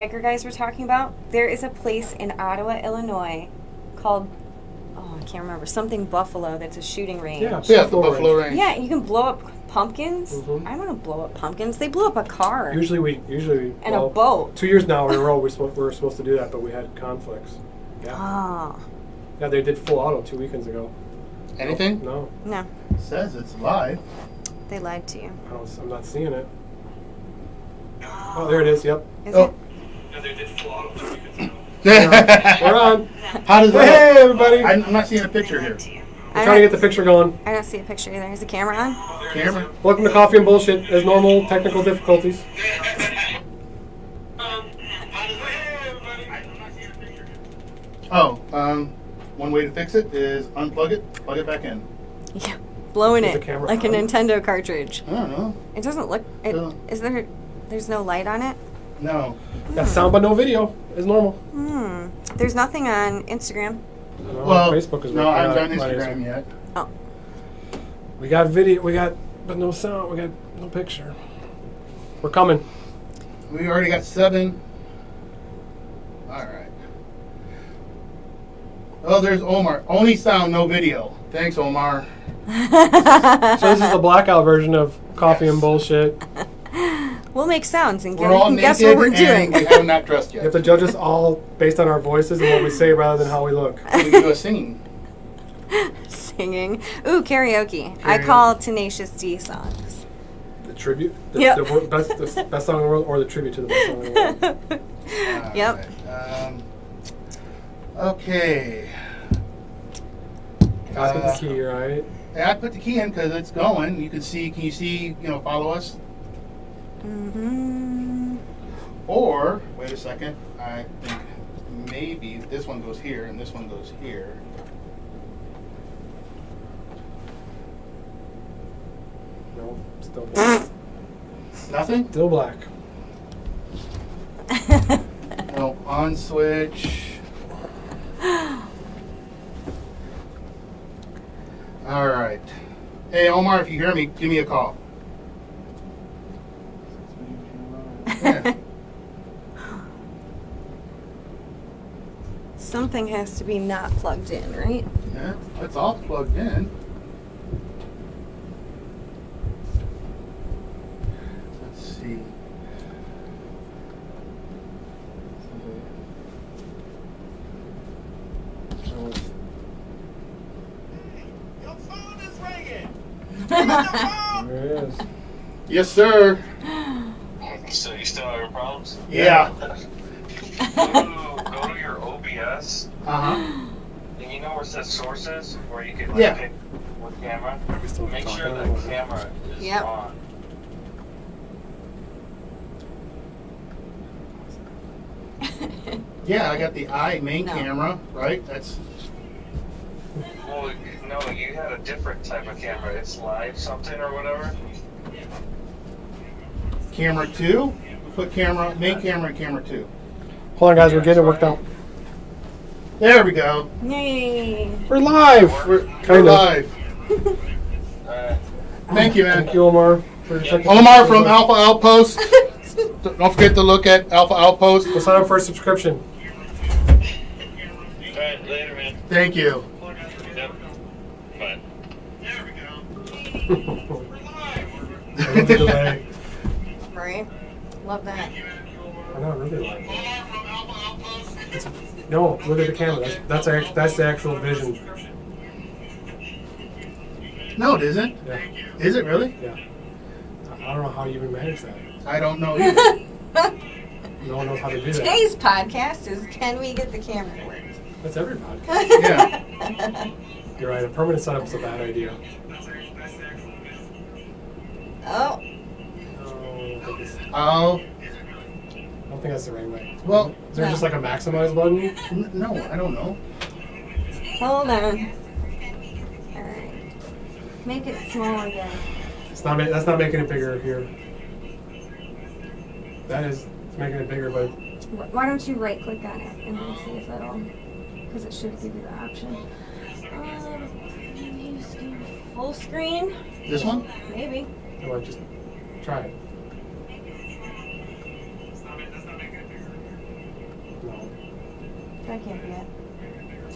Biker guys were talking about, there is a place in Ottawa, Illinois called, I can't remember, something Buffalo that's a shooting range. Yeah, the Buffalo Range. Yeah, you can blow up pumpkins. Mm-hmm. I don't want to blow up pumpkins. They blew up a car. Usually we and a boat. 2 years now in a row we were supposed to do that, but we had conflicts. Yeah. Ah. Yeah, they did full auto 2 weekends ago. Anything? No. No. It says it's live. They lied to you. I'm not seeing it. Oh, there it is. Yep. Is it? Yeah, they did full auto 2 weekends ago. We're We're on. How does that? Hey, everybody. I'm not seeing a picture here. We're trying to get the picture going. I don't see a picture either. Is the camera on? Camera. Welcome to Coffee and Bullshit. As normal, technical difficulties. One way to fix it is unplug it, plug it back in. Yeah. Blowing Is the it camera like a on? Nintendo cartridge. I don't know. It doesn't look. Is there? There's no light on it. No. Got sound but no video, as normal. There's nothing on Instagram. No, Well, Facebook is no, I working haven't out. on Instagram yet. Oh. We got video, but no sound, we got no picture. We're coming. We already got 7. All right. Oh, there's Omar. Only sound, no video. Thanks, Omar. So this is the blackout version of Coffee and Bullshit. We'll make sounds and We're all guess naked what we're and doing. we have not dressed You yet. have to judge us all based on our voices and what we say rather than how we look. We can do a singing. Singing. Ooh, karaoke. I call Tenacious D songs. The tribute? Yep. The best song in the world or the tribute to the best song in the world? Yep. Right. Okay. Got the key, right? Yeah, I put the key in because it's going. You can see. Can you see? Follow us. Mm-hmm. Or wait a second. I think maybe this one goes here and this one goes here. No, still black. Nothing. Still black. No, on switch. All right. Hey, Omar, if you hear me, give me a call. Yeah. Something has to be not plugged in, right? Yeah, it's all plugged in. Let's see. Your phone is ringing. There it is. Yes, sir. So you still having problems? Yeah. Go to your OBS, Uh-huh. and you know where it says sources, where you can Yeah. pick what camera. Are we still Make talking sure about the it? camera is Yep. on. Yeah, I got the main No. camera, right? That's Well, no, you had a different type of camera. It's live something or whatever. camera 2. Put main camera, and camera 2. Hold on, guys, we're getting it worked out. There we go. Yay. We're live! We're Kind of. live. Alright. Thank you, man. Thank you, Omar. For checking Omar from Alpha Outpost. Don't forget to look at Alpha Outpost. We'll sign up for a subscription. Alright, later, man. Thank you. Yep. Bye. I love the delay. Right? Love that. I know, I really like it. No, look at the camera. That's the actual vision. No, it isn't. Yeah, Is it really? yeah. I don't know how you even manage that. I don't know either. No one knows how to do that. Today's podcast is Can We Get the Camera to Work? That's every podcast. Yeah. You're right. A permanent setup's a bad idea. Oh. Oh, I don't think that's the right way. well, Is there No. just like a maximize button? no, I don't know. Hold on. Alright. Make it small again. It's not. That's not making it bigger here. That is it's making it bigger, but Why don't you right click on it and then see if that'll, because it should give you the option. Full screen? This one? Maybe. just try it. That can't be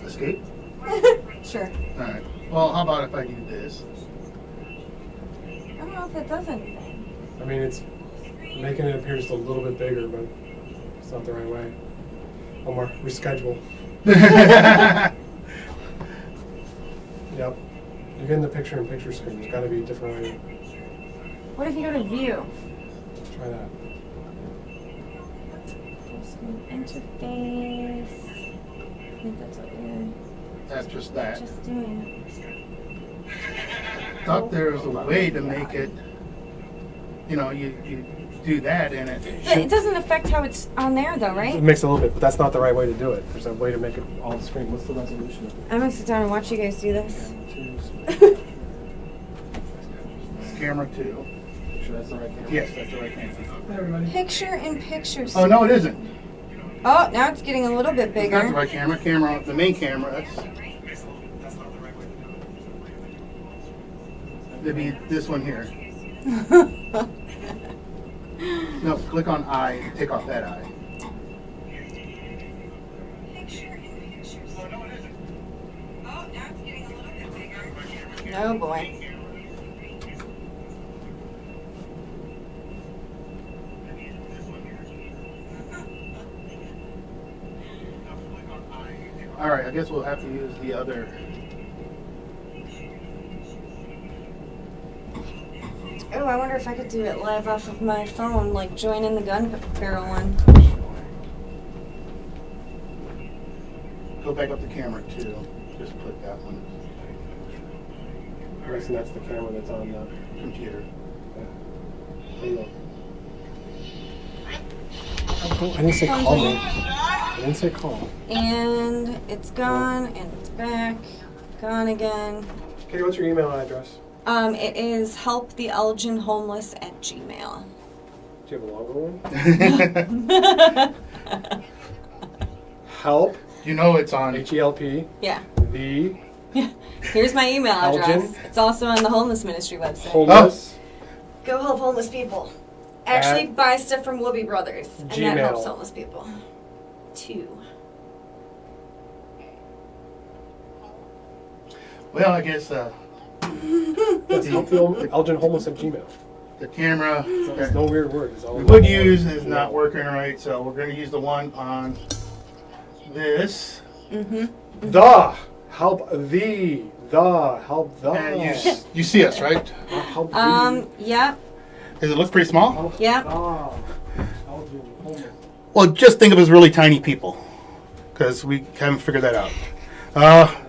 Escape? it. Sure. Alright. Well, how about if I do this? I don't know if it does anything. I mean, it's making it appear just a little bit bigger, but it's not the right way. One more. Reschedule. Yep. You're getting the picture-in-picture screen. There's got to be a different way. What if you go to view? Try that. Full screen interface. I think that's what you're That's just that. just doing. Thought there was a way to make it, you know, you do that and It doesn't affect how it's on there though, It right? makes it a little bit, but that's not the right way to do it. There's a way to make it all the screen. What's the resolution of it? I'm gonna sit down and watch you guys do this. it's camera 2. Sure, that's the right camera. Yes, that's the right camera. Hey, everybody. Picture in pictures. Oh, no, it isn't. Oh, now it's getting a little bit It's not the bigger. right camera. The main camera, that's... It'd be this one here. No, click on eye and take off that eye. Oh boy. Alright, I guess we'll have to use the other... Oh, I wonder if I could do it live off of my phone, like join in the gun barrel one. Go back up the camera 2. Just put that one. I guess that's the camera that's on the Computer. There you go. I didn't say call me. I didn't say call. And it's gone, and it's back. Gone again. Katie, what's your email address? It is helptheelginhomeless@gmail. Do you have a longer one? Help. You know it's on... H-E-L-P. Yeah. The Here's my email address. Elgin? It's also on the homeless ministry website. homeless. Go help homeless people. Actually, buy stuff from Whoopi Brothers, and that Gmail. helps homeless people. 2. Well, I guess That's help the Elgin homeless at Gmail. the camera There's that no weird word. It's all we would use is not working right, so we're going to use the one on this. Mm-hmm. The help the help the And you see us, right? help the Yep. Does it look pretty small? help Yep. the Elgin homeless. Well, just think of us really tiny people, because we haven't figured that out.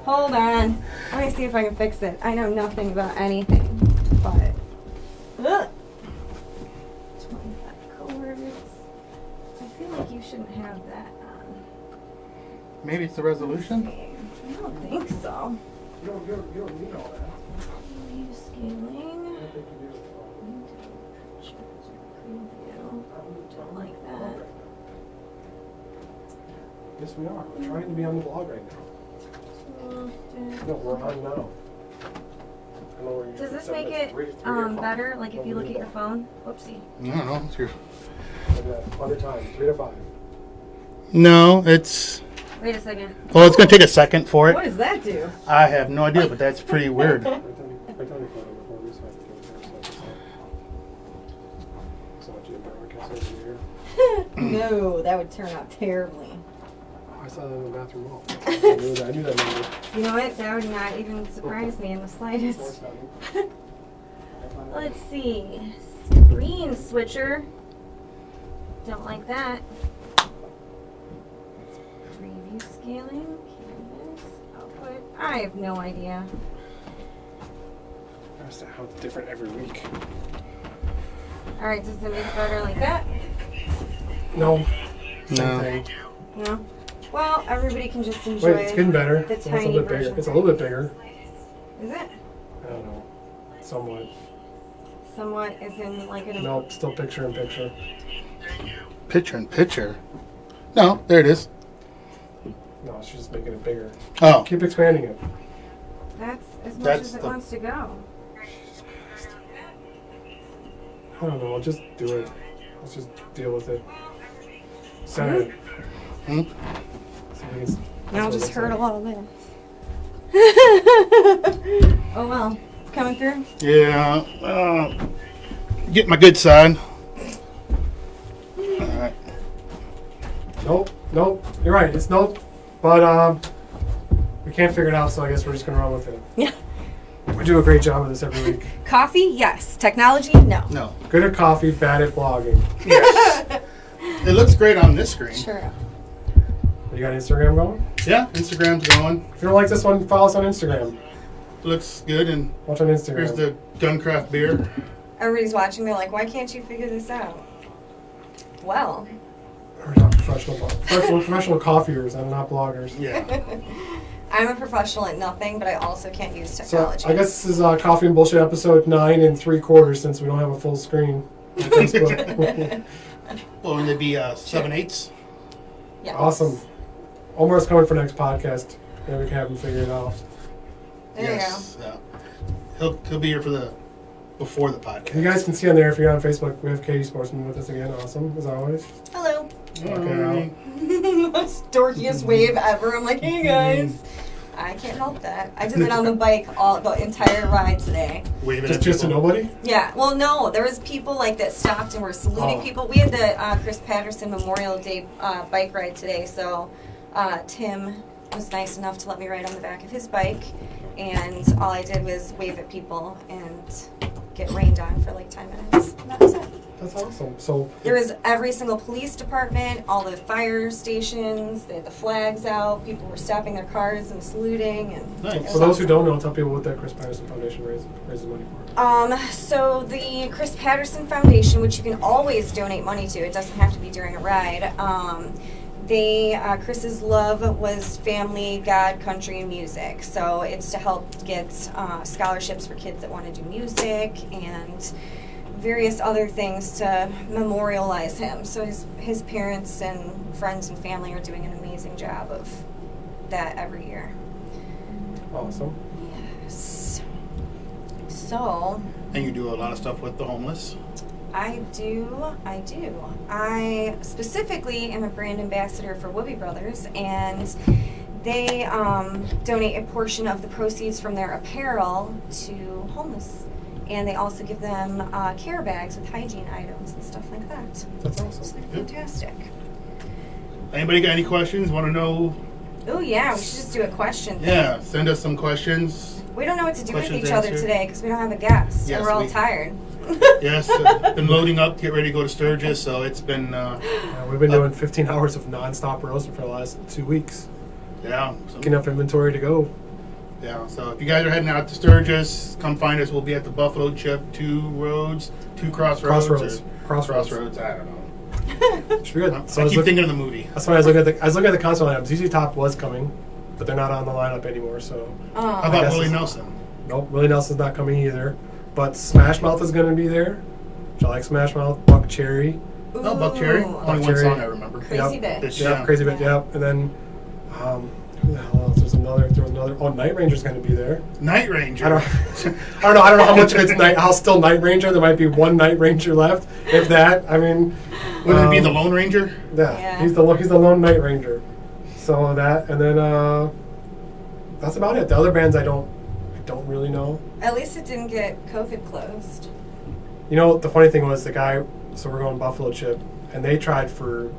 Hold on. Let me see if I can fix it. I know nothing about anything, but. Ugh. 25 chords. I feel like you shouldn't have that on. Maybe it's the resolution. I don't think so. You don't need all that. View scaling. I think you do. Preview. Don't like that. Yes, we are. We're trying to be on the blog right now. No, we're on now. I don't know where you're Does this seven make minutes, it three o'clock. better? Like if you look at your phone? Whoopsie. I don't know. It's your... Look at that. Other time, 3 to 5. No, it's... Wait a second. Well, it's going to take a second for What it. does that do? I have no idea, but that's pretty weird. Right down your phone before we start doing this. So much you never can say over here. No, that would turn out terribly. Oh, I saw that in the bathroom wall. I knew that number. You know what? That would not even surprise me in the slightest. 4-7. Let's see. Screen switcher. Don't like that. Preview scaling. Canvas. Output. I have no idea. Notice how it's different every week. Alright, does it make it better like that? No. Same No. thing. No? Well, everybody can just enjoy Wait, it's getting better. the It's a tiny little bit version. bigger. It's a little bit bigger. Is it? I don't know. Somewhat. Somewhat is in like an... Nope, still picture in picture. Picture in picture. No, there it is. No, she's just making it bigger. Oh, Keep expanding it. That's as much That's as it the- wants to go. I don't know. Just do it. Let's just deal with it. Center it. Hmm? See That's I'll what it just looks hurdle like. all there. Oh well, coming through. Yeah. Get my good side. All right. Nope. You're right. It's nope. But we can't figure it out, so I guess we're just gonna run with it. Yeah. We do a great job of this every week. Coffee, yes. Technology, no. No. Good at coffee, bad at blogging. Yes. It looks great on this screen. Sure. You got Instagram going? Yeah, Instagram's going. If you don't like this one, follow us on Instagram. Looks good. And Watch on Instagram. here's the Guncraft beer. Everybody's watching. They're like, why can't you figure this out? Well, We're not professional coffeers. I'm not bloggers. Yeah. I'm a professional at nothing, but I also can't use So technology. I guess this is Coffee and Bullshit episode 9 3/4 since we don't have a full screen on Facebook. Well, would it be 7/8? Yeah. Awesome. Omar's coming for next podcast. Maybe we can have him figure it out. There Yes. Yeah. He'll be here for before the podcast. You guys can see on there if you're on Facebook. We have Katie Sportsman with us again. Awesome, as always. you go. Hello. Okay. That's dorkiest wave ever. I'm like, hey guys. I can't help that. I did it on the bike the entire ride today. Waving Just at to people. nobody? Yeah, well, no, there was people like that stopped and were saluting Oh. people. We had the Chris Patterson Memorial Day bike ride today, so Tim was nice enough to let me ride on the back of his bike, and all I did was wave at people and get rained on for like 10 minutes. And that was it. That's awesome. So There was every single police department, all the fire stations, they had the flags out, people were stopping their cars and saluting. And Nice. it was for those who awesome. don't know, tell people what the Chris Patterson Foundation raises money for. So the Chris Patterson Foundation, which you can always donate money to, it doesn't have to be during a ride. Chris's love was family, God, country, and music. So it's to help get scholarships for kids that want to do music and various other things to memorialize him. So his parents and friends and family are doing an amazing job of that every year. Awesome. Yes. So And you do a lot of stuff with the homeless. I do. I specifically am a brand ambassador for Whoopi Brothers, and they donate a portion of the proceeds from their apparel to homeless. And they also give them care bags with hygiene items and stuff like that. That's So awesome. they're fantastic. Anybody got any questions? Want to know? Oh yeah, we should just do a question thing. Yeah, send us some questions. We don't know what to do with Questions each other answered? today because we don't have a guest, Yes, and we're all we- tired. Yes, been loading up to get ready to go to Sturgis, so it's been We've been doing 15 hours of non-stop roasting for the last 2 weeks. yeah. Getting enough inventory to go. Yeah, so if you guys are heading out to Sturgis, come find us. We'll be at the Buffalo Chip, two crossroads. Crossroads. I don't know. Should be good. I So I was keep looking, thinking of the movie. that's why I was looking at the concert lineup. ZZ Top was coming, but they're not on the lineup anymore. So How Oh. about guess Willie it's- Nelson? nope, Willie Nelson's not coming either. But Smash Mouth is going to be there. Which I like Smash Mouth. Buck Cherry. Oh, Buck Cherry. Ooh. Only one Cherry. song I remember. Crazy Yep. Bitch. Yeah, Crazy Bit. Yeah. Yep. And then who the hell else? There was another. Oh, Night Ranger's going to be there. Night Ranger. I don't know how much of it's how still Night Ranger. There might be one Night Ranger left, if that. I mean, Would it be the Lone Ranger? Yeah. he's the lone Night Ranger. So that, and then that's about it. The other bands I don't really know. At least it didn't get COVID closed. You know, the funny thing was the guy. So we're going Buffalo Chip, and they tried for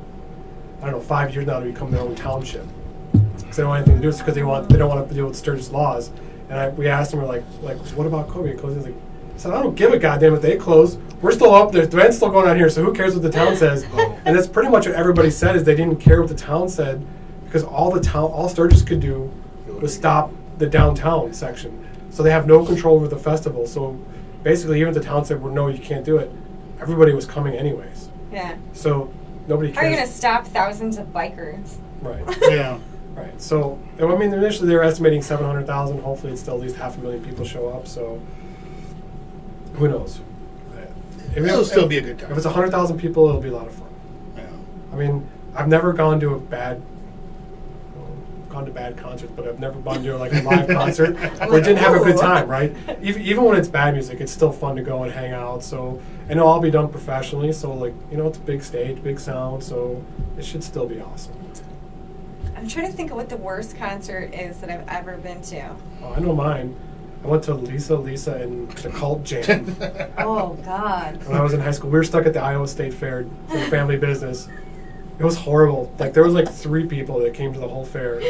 5 years now to become their own township. Because they don't want anything to do with it because they don't want to deal with Sturgis laws. And we asked them, we're like, what about COVID? He's like, I said, I don't give a goddamn if they close. We're still up there. The band's still going on here, so who cares what the town says? And that's pretty much what everybody said is they didn't care what the town said because all Sturgis could do was stop the downtown section. So they have no control over the festival. So basically, even if the town said, well, no, you can't do it, everybody was coming anyways. Yeah. So nobody How are you cares. going to stop thousands of bikers? Right. Yeah. Right. So, I mean, initially they were estimating 700,000. Hopefully, it's still at least 500,000 people show up. So, who knows? It'll still be a good time. If it's 100,000 people, it'll be a lot of fun. Yeah. I mean, I've never gone to bad concerts, but I've never gone to like a live concert where it didn't have a good time. Right? Even when it's bad music, it's still fun to go and hang out. So, and it'll all be done professionally. So, like, it's a big stage, big sound. So, it should still be awesome. I'm trying to think of what the worst concert is that I've ever been to. Oh, I know mine. I went to Lisa, and the Cult Jam. Oh, God. When I was in high school, we were stuck at the Iowa State Fair for the family business. It was horrible. Like, there was like 3 people that came to the whole fair.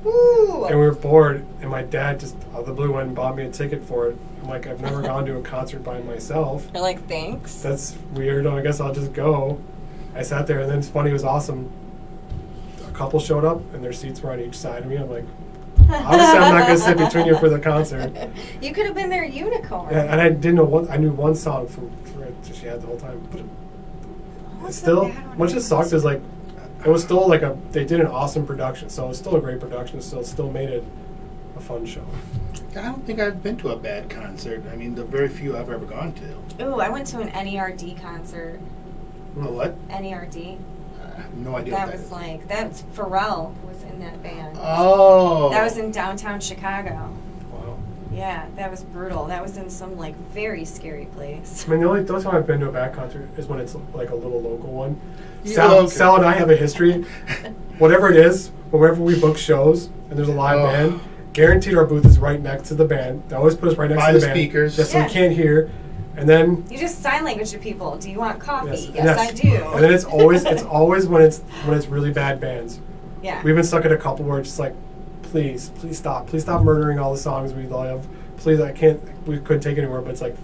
Woo! And we were bored, and my dad just out of the blue went and bought me a ticket for it. I'm like, I've never gone to a concert by myself. You're like, thanks. That's weird. I guess I'll just go. I sat there, and then it's funny. It was awesome. A couple showed up, and their seats were on each side of me. I'm like, obviously, I'm not going to sit between you for the concert. You could have been their unicorn. Yeah, and I didn't know one. I knew one song from it that she had the whole time. But What's it's the still, bad one? what just sucked is like, it was still like they did an awesome production. So it was still a great production. So it still made it a fun show. I don't think I've been to a bad concert. I mean, the very few I've ever gone to. Ooh, I went to an NERD concert. A what? NERD. I have no idea That what was is. like, Pharrell was in that band. Oh. That was in downtown Chicago. Wow. Yeah, that was brutal. That was in some like very scary place. I mean, the only time I've been to a bad concert is when it's like a little local one. Yeah, Sal, okay. Sal and I have a history. Whatever it is, wherever we book shows and there's a live Oh. band, guaranteed our booth is right next to the band. They always put us right next By to the the band. speakers. Just so Yeah. we can't hear. And then You just sign language to people. Do you want coffee? Yes, Yes, I do. And then it's always when it's really bad bands. Yeah. We've been stuck at a couple where it's just like, please stop murdering all the songs we love. Please, we couldn't take it anymore. But it's like,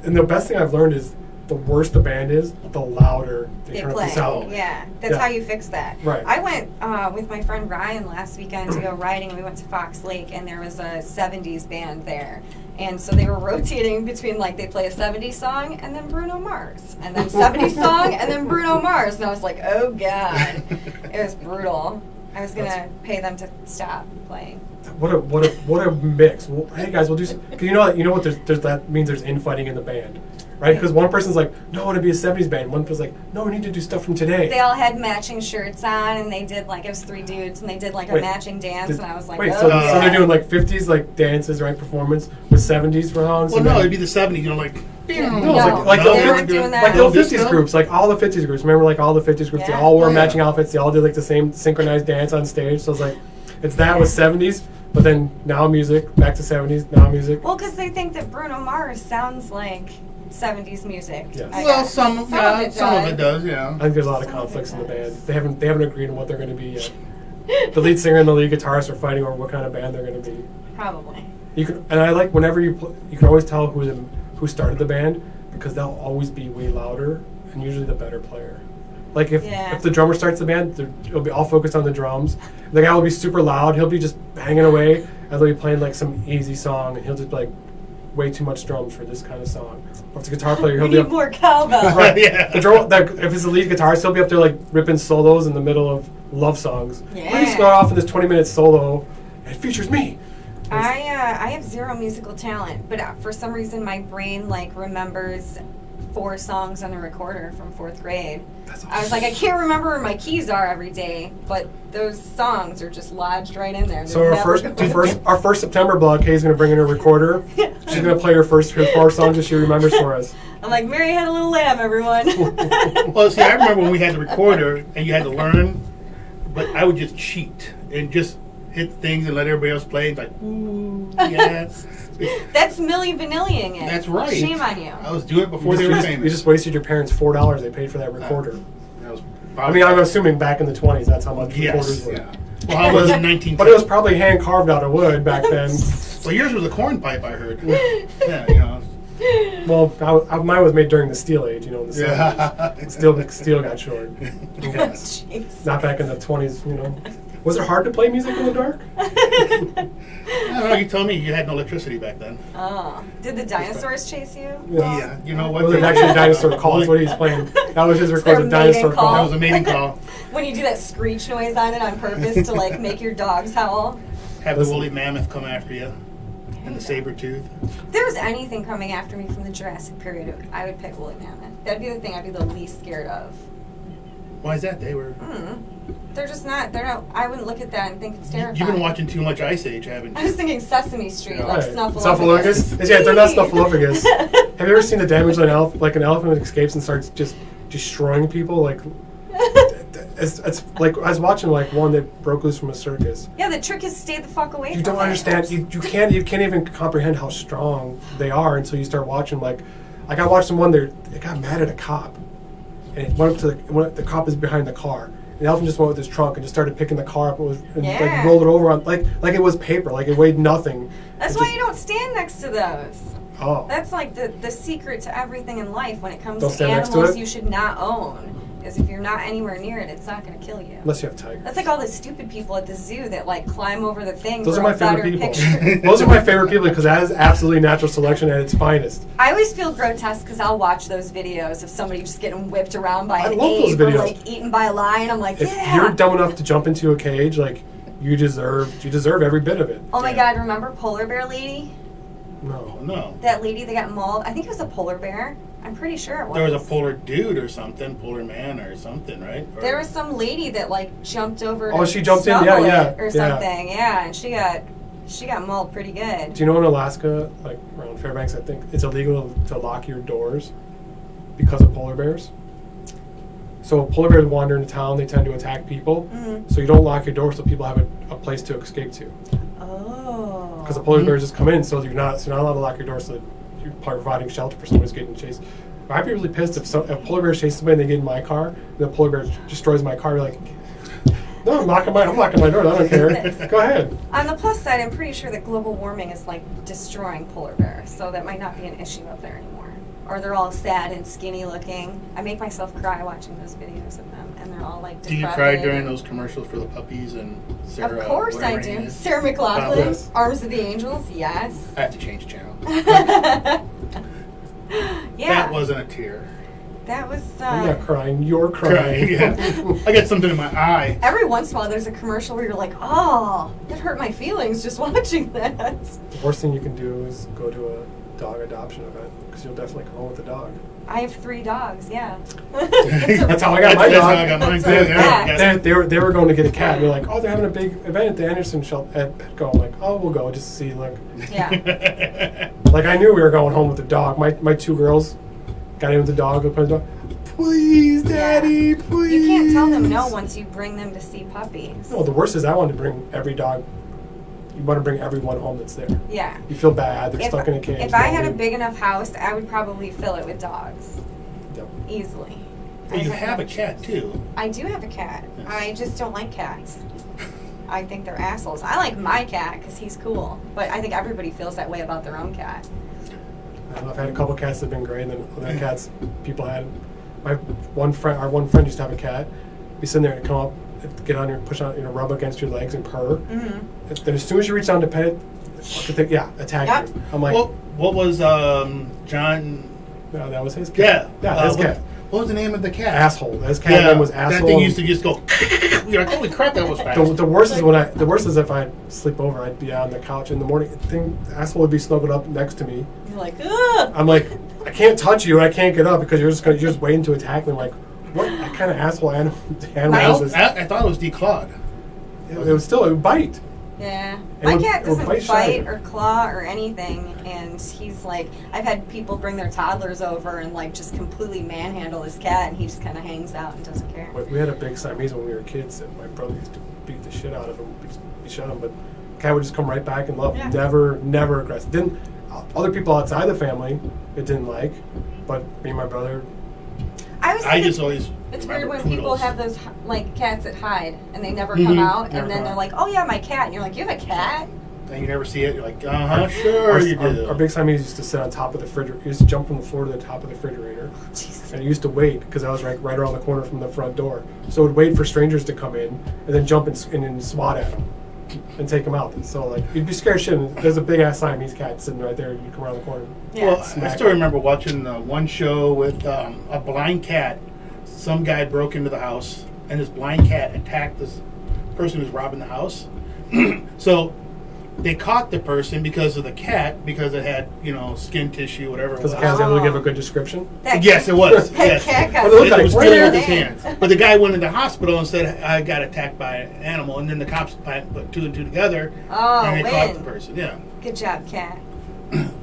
and the best thing I've learned is the worse the band is, the louder they They turn play. up the sound. Yeah, that's Yeah. how you fix that. Right. I went with my friend Ryan last weekend to go riding, and we went to Fox Lake, and there was a 70s band there. And so they were rotating between, like, they play a 70s song and then Bruno Mars, and then 70s song and then Bruno Mars. And I was like, oh, God. It was brutal. I was going to pay them to stop playing. What a mix. Well, hey guys, we'll do. Cause you know what? There's that means there's infighting in the band, right? Because one person's like, no, I want to be a '70s band. One person's like, no, we need to do stuff from today. They all had matching shirts on, and they did, like, it was 3 dudes, and they did, like, a Wait, matching dance, and I was like, wait, oh, so yeah. they're doing like '50s like dances, right? Performance with '70s songs. Well, and no, then- it'd be the 70s, you know, like. Yeah. No, No, it's like they the weren't doing that. like the old Disco? 50s groups, like all the 50s groups. Remember, like all the 50s groups, they Yeah. all wore Oh, yeah. matching outfits. They all did like the same synchronized dance on stage. So it's like, it's that with 70s, but then now music, back to 70s, now music. Well, because they think that Bruno Mars sounds like 70s music. Yes. I Well, guess. some of it does, yeah. I think there's a lot of Some of conflicts it in the band. does. They haven't agreed on what they're going to be yet. The lead singer and the lead guitarist are fighting over what kind of band they're going to be. Probably. And I like whenever you can always tell who started the band because they'll always be way louder and usually the better player. Like if the drummer starts the band, it'll be all focused on the drums. The guy will be super loud. He'll be just banging away, and they'll be playing like some easy song, and he'll just be like, way too much drums for this kind of song. Or if it's a guitar player, he'll We be need up. more cowbell. Right. Yeah. The drum, if it's the lead guitarist, he'll be up there like ripping solos in the middle of love songs. Yeah. Let me start off in this 20-minute solo. And it features me. I have zero musical talent, but for some reason my brain like remembers 4 songs on the recorder from 4th grade. That's I was like, I can't remember where my keys are every day, but those songs are just lodged right in there. So They're our never our first September blog, Kay's going to bring in her recorder. She's going to play her 4 songs that she remembers for us. I'm like, Mary had a little lamb, everyone. Well, see, I remember when we had the recorder and you had to learn, but I would just cheat and just hit things and let everybody else play. It's like, ooh, yes. That's Milli Vanilli-ing it. That's right. Shame on you. I was doing it before they were famous. You just wasted your parents $4 they paid for that recorder. That was I mean, I'm assuming back in the 20s, that's how much yes. recorders were. Yeah. Well, I was in 19. But it was probably hand carved out of wood back then. Well, yours was a corn pipe, I heard. Yeah, you know. Well, mine was made during the steel age, you know, in the 70s. Yeah. Steel got short. Yes. Jeez. Not back in the 20s, you know. Was it hard to play music in the dark? I don't know. You told me you had no electricity back then. Oh. Did the dinosaurs chase you? Yeah. You know what? Was it actually a dinosaur call? That's what he's playing. That was his record, a their dinosaur mating call. That was a mating call. When you do that screech noise on it on purpose to like make your dogs howl. Have Listen. the woolly mammoth come after you. And the saber tooth. If there was anything coming after me from the Jurassic period, I would pick woolly mammoth. That'd be the thing I'd be the least scared of. Why is that? They were. They're just not. They're not. I wouldn't look at that and think it's terrifying. You've been watching too much Ice Age, haven't I you? was thinking Sesame Street, like Right. Snuffleupagus. Yeah, they're not Snuffleupagus. Have you ever seen the damage on an elephant? Like an elephant escapes and starts just destroying people? Like it's like I was watching like one that broke loose from a circus. Yeah, the trick is stay the fuck away from You don't it. understand. You can't even comprehend how strong they are until you start watching. Like I watched them one. They got mad at a cop, and it went up to the cop is behind the car. And the elephant just went with his trunk and just started picking the car up and Yeah. like rolled it over on like it was paper. Like it weighed nothing. That's It why just- you don't stand next to those. Oh. That's like the secret to everything in life when it comes Don't to stand next to animals it? you should not own. Is if you're not anywhere near it, it's not going to kill you. Unless you have tigers. That's like all the stupid people at the zoo that like climb over the thing Those for are my a better favorite people. picture. Those are my favorite people because that is absolutely natural selection at its finest. I always feel grotesque because I'll watch those videos of somebody just getting whipped around by I an love those ape or videos. like eaten by a lion. I'm like, If yeah. you're dumb enough to jump into a cage, like you deserve every bit of it. Oh my Yeah. God! Remember Polar Bear Lady? No. No. That lady that got mauled. I think it was a polar bear. I'm pretty sure it was. There was a polar dude or something, polar man or something, right? Or, There was some lady that like jumped over. Oh, to she jumped in, yeah, snuggle yeah, it or yeah. something. Yeah, and she got mauled pretty good. Do you know in Alaska, like around Fairbanks, I think it's illegal to lock your doors because of polar bears? So polar bears wander into town, they tend to attack people. Mhm. So you don't lock your door so people have a place to escape to. Oh. Because the polar Mhm. bears just come in, so you're not allowed to lock your door so that you're providing shelter for someone who's getting chased. I'd be really pissed if a polar bear chases somebody and they get in my car, and the polar bear destroys my car. You're like, no, I'm locking my door. I don't care. Go ahead. On the plus side, I'm pretty sure that global warming is like destroying polar bears, so that might not be an issue up there anymore. Or they're all sad and skinny looking. I make myself cry watching those videos of them, and they're all like. Do you cry decrepit. during those commercials for the puppies and Sarah? Of course I whatever her name do. is? Sarah McLaughlin, Yes. Arms of the Angels, yes. I have to change channel. Yeah. That wasn't a tear. That was. I'm not crying. You're crying. Yeah. I got something in my eye. Every once in a while, there's a commercial where you're like, "Oh, that hurt my feelings just watching that." The worst thing you can do is go to a dog adoption event because you'll definitely come home with a dog. I have 3 dogs. Yeah. That's how I got my That's dog. how I got mine, too, That's yeah. a fact. They were going to get a cat. And they're like, oh, they're having a big event at the Anderson shelter at Petco. I'm like, oh, we'll go just to see. Like, Yeah. like I knew we were going home with the dog. My 2 girls got in with the dog. Opened the dog. Please, Daddy, please. You can't tell them no once you bring them to see puppies. No, the worst is I want to bring every dog. You want to bring everyone home that's there. Yeah. You feel bad. They're stuck in a cage. If I had a nobody- big enough house, I would probably fill it with dogs. Yep. Easily. Well, you I have a cat too. I do have a cat. Yes. I just don't like cats. I think they're assholes. I like my cat because he's cool, but I think everybody feels that way about their own cat. I don't know, I've had a couple cats that have been great, and then other cats people had. Our one friend used to have a cat. Be sitting there and come up, get on your, push on, rub against your legs and purr. Mm-hmm. Then as soon as you reach down to pet it, attack Yep. you. I'm like, What was John? no, that was his cat. Yeah. His cat. What was the name of the cat? Asshole. His cat name was Asshole. That thing used to just go. You're like, holy crap, that was fast. The worst is if I sleep over, I'd be on the couch in the morning. Asshole would be snuggled up next to me. You're like, ugh. I'm like, I can't touch you, and I can't get up because you're just waiting to attack me. I'm like, what kind of asshole animal is this? I thought it was declawed. It would bite. Yeah. It My would- cat it would doesn't bite bite shy. or claw or anything, and he's like, I've had people bring their toddlers over and like just completely manhandle his cat, and he just kind of hangs out and doesn't care. We had a big Siamese when we were kids, and my brother used to beat the shit out of him. He shot him, but the cat would just come right back and love. Yeah. Never aggressive. Didn't other people outside the family it didn't like, but me and my brother. I just always. It's remember weird when people poodles. have those like cats that hide and they never come out, Never and then come they're out. like, "Oh yeah, my cat," and you're like, "You have a cat?" And you never see it. You're like, sure you do. Our big Siamese used to sit on top of the refrigerator. He used to jump from the floor to the top of the refrigerator. Jeez. And he used to wait because I was right around the corner from the front door. So it would wait for strangers to come in and then jump and swat at them and take them out. And so like you'd be scared shit. There's a big ass Siamese cat sitting right there. You come around the corner. Yeah. Well, I Smack still it. remember watching one show with a blind cat. Some guy broke into the house, and this blind cat attacked this person who's robbing the house. So they caught the person because of the cat, because it had, skin tissue, whatever it Because was. the cat's able to give a good description. That Yes, it was. That Yes. cat got What it looked It like, was where killing they with his hands. But the guy went into the hospital and said, I got attacked by an animal. And then the cops put 2 and 2 together, Oh, and they caught the win. person. Yeah. Good job, cat.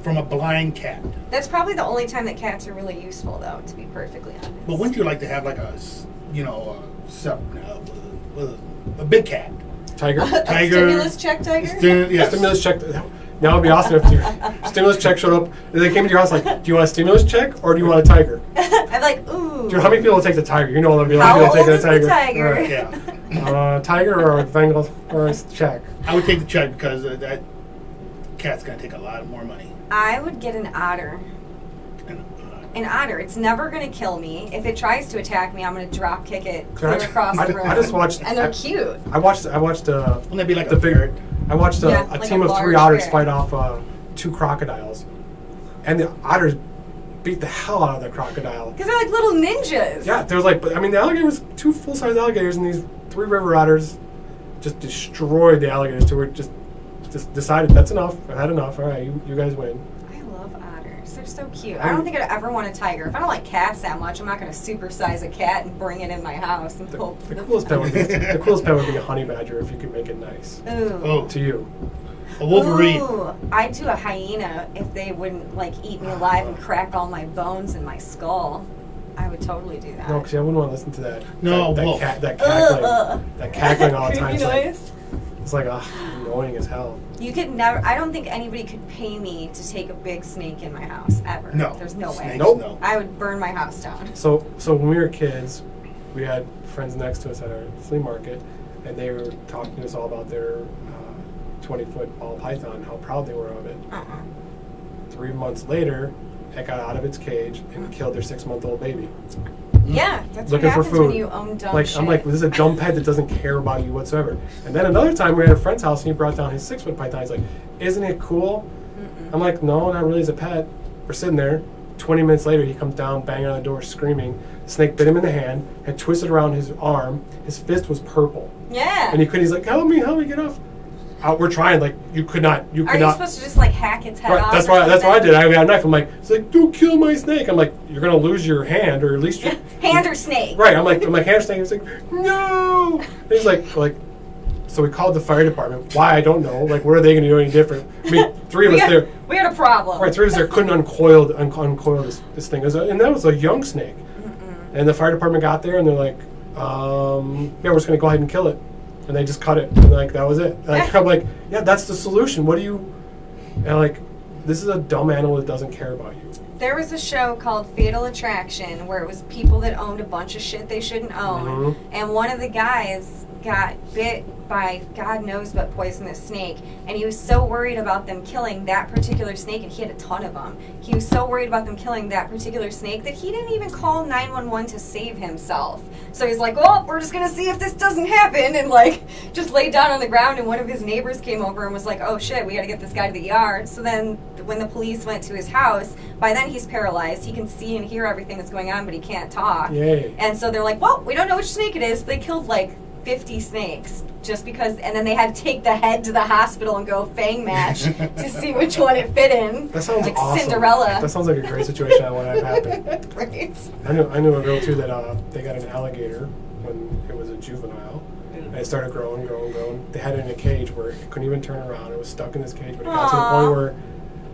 From a blind cat. That's probably the only time that cats are really useful, though, to be perfectly honest. But wouldn't you like to have like a a big cat. Tiger. A Tiger. stimulus check tiger? Yeah. Stimulus check. Now it'd be awesome if your stimulus check showed up. They came to your house like, do you want a stimulus check or do you want a tiger? I'm like, ooh. Dude, how many people will take the tiger? You know, they'll be like, How they'll take old the is the tiger. tiger? Right. Yeah. Tiger or a Bengal or a check. I would take the check because that cat's gonna take a lot more money. I would get an otter. And, An otter. It's never going to kill me. If it tries to attack me, I'm going to drop kick it clear I- across I- the room. I just watched- And they're cute. I watched. wouldn't that be like the a big. ferret? I watched Yeah, a like team a of 3 large otters ferret. fight off 2 crocodiles, and the otters beat the hell out of the crocodile. Because they're like little ninjas. Yeah, there's like, but I mean, the alligator was 2 full-size alligators, and these 3 river otters just destroyed the alligators. So we just decided that's enough. I had enough. All right, you guys win. I love otters. They're so cute. I don't think I'd ever want a tiger. If I don't like cats that much, I'm not going to supersize a cat and bring it in my house and hope. The coolest pet would be a honey badger if you could make it nice Ooh. Oh, to you. a wolverine. Ooh, I'd do a hyena if they wouldn't like eat me alive and crack all my bones in my skull. I would totally do that. No, because I wouldn't want to listen to that. No, that wolf. That Ugh. cackling, that cackling all the time. Creepy It's like, noise. it's like annoying as hell. You could never. I don't think anybody could pay me to take a big snake in my house ever. No. There's no way. Snakes, Nope. No. I would burn my house down. So when we were kids, we had friends next to us at our flea market, and they were talking to us all about their 20-foot ball python, how proud they were of it. 3 months later, it got out of its cage and killed their 6-month-old baby. Yeah, that's Looking what for happens when food. you own dumb Like shit. I'm like, this is a dumb pet that doesn't care about you whatsoever. And then another time we were at a friend's house and he brought down his 6-foot python. He's like, "Isn't it cool?" I'm like, "No, not really as a pet." We're sitting there. 20 minutes later, he comes down, banging on the door, screaming. The snake bit him in the hand, had twisted around his arm. His fist was purple, Yeah. and he couldn't. He's like, help me, get off!" We're trying. Like you could not. You Are could you not. supposed to just like hack its head Right, off? that's or why. That's what I something? did. I had a knife. I'm like, it's like, "Don't kill my snake." I'm like, "You're gonna lose your hand, or at least your Hand or snake? Right, I'm like hand snake. He's like, "No!" And he's like. So we called the fire department. Why, I don't know. Like, what are they going to do any different? I mean, 3 of us there. We had a problem. Right, 3 of us there couldn't uncoil this thing. And that was a young snake. And the fire department got there and they're like, yeah, we're just going to go ahead and kill it. And they just cut it. And like, that was it. Like, I'm like, yeah, that's the solution. What do you... And like, this is a dumb animal that doesn't care about you. There was a show called Fatal Attraction where it was people that owned a bunch of shit they shouldn't own. And one of the guys got bit by God knows what poisonous snake, and he was so worried about them killing that particular snake, and he had a ton of them. He was so worried about them killing that particular snake that he didn't even call 911 to save himself. So he's like, "Oh, we're just gonna see if this doesn't happen," and like just laid down on the ground. And one of his neighbors came over and was like, "Oh shit, we got to get this guy to the ER." So then when the police went to his house, by then he's paralyzed. He can see and hear everything that's going on, but he can't talk. Yay. And so they're like, "Well, we don't know which snake it is." They killed like 50 snakes just because, and then they had to take the head to the hospital and go fang match to see which one it fit in. That sounds like awesome. Cinderella. That sounds like a great situation I want to have happen. Right. I knew a girl too that they got an alligator when it was a juvenile, and it started growing. They had it in a cage where it couldn't even turn around. It was stuck in this cage, but it got to the Aw. point where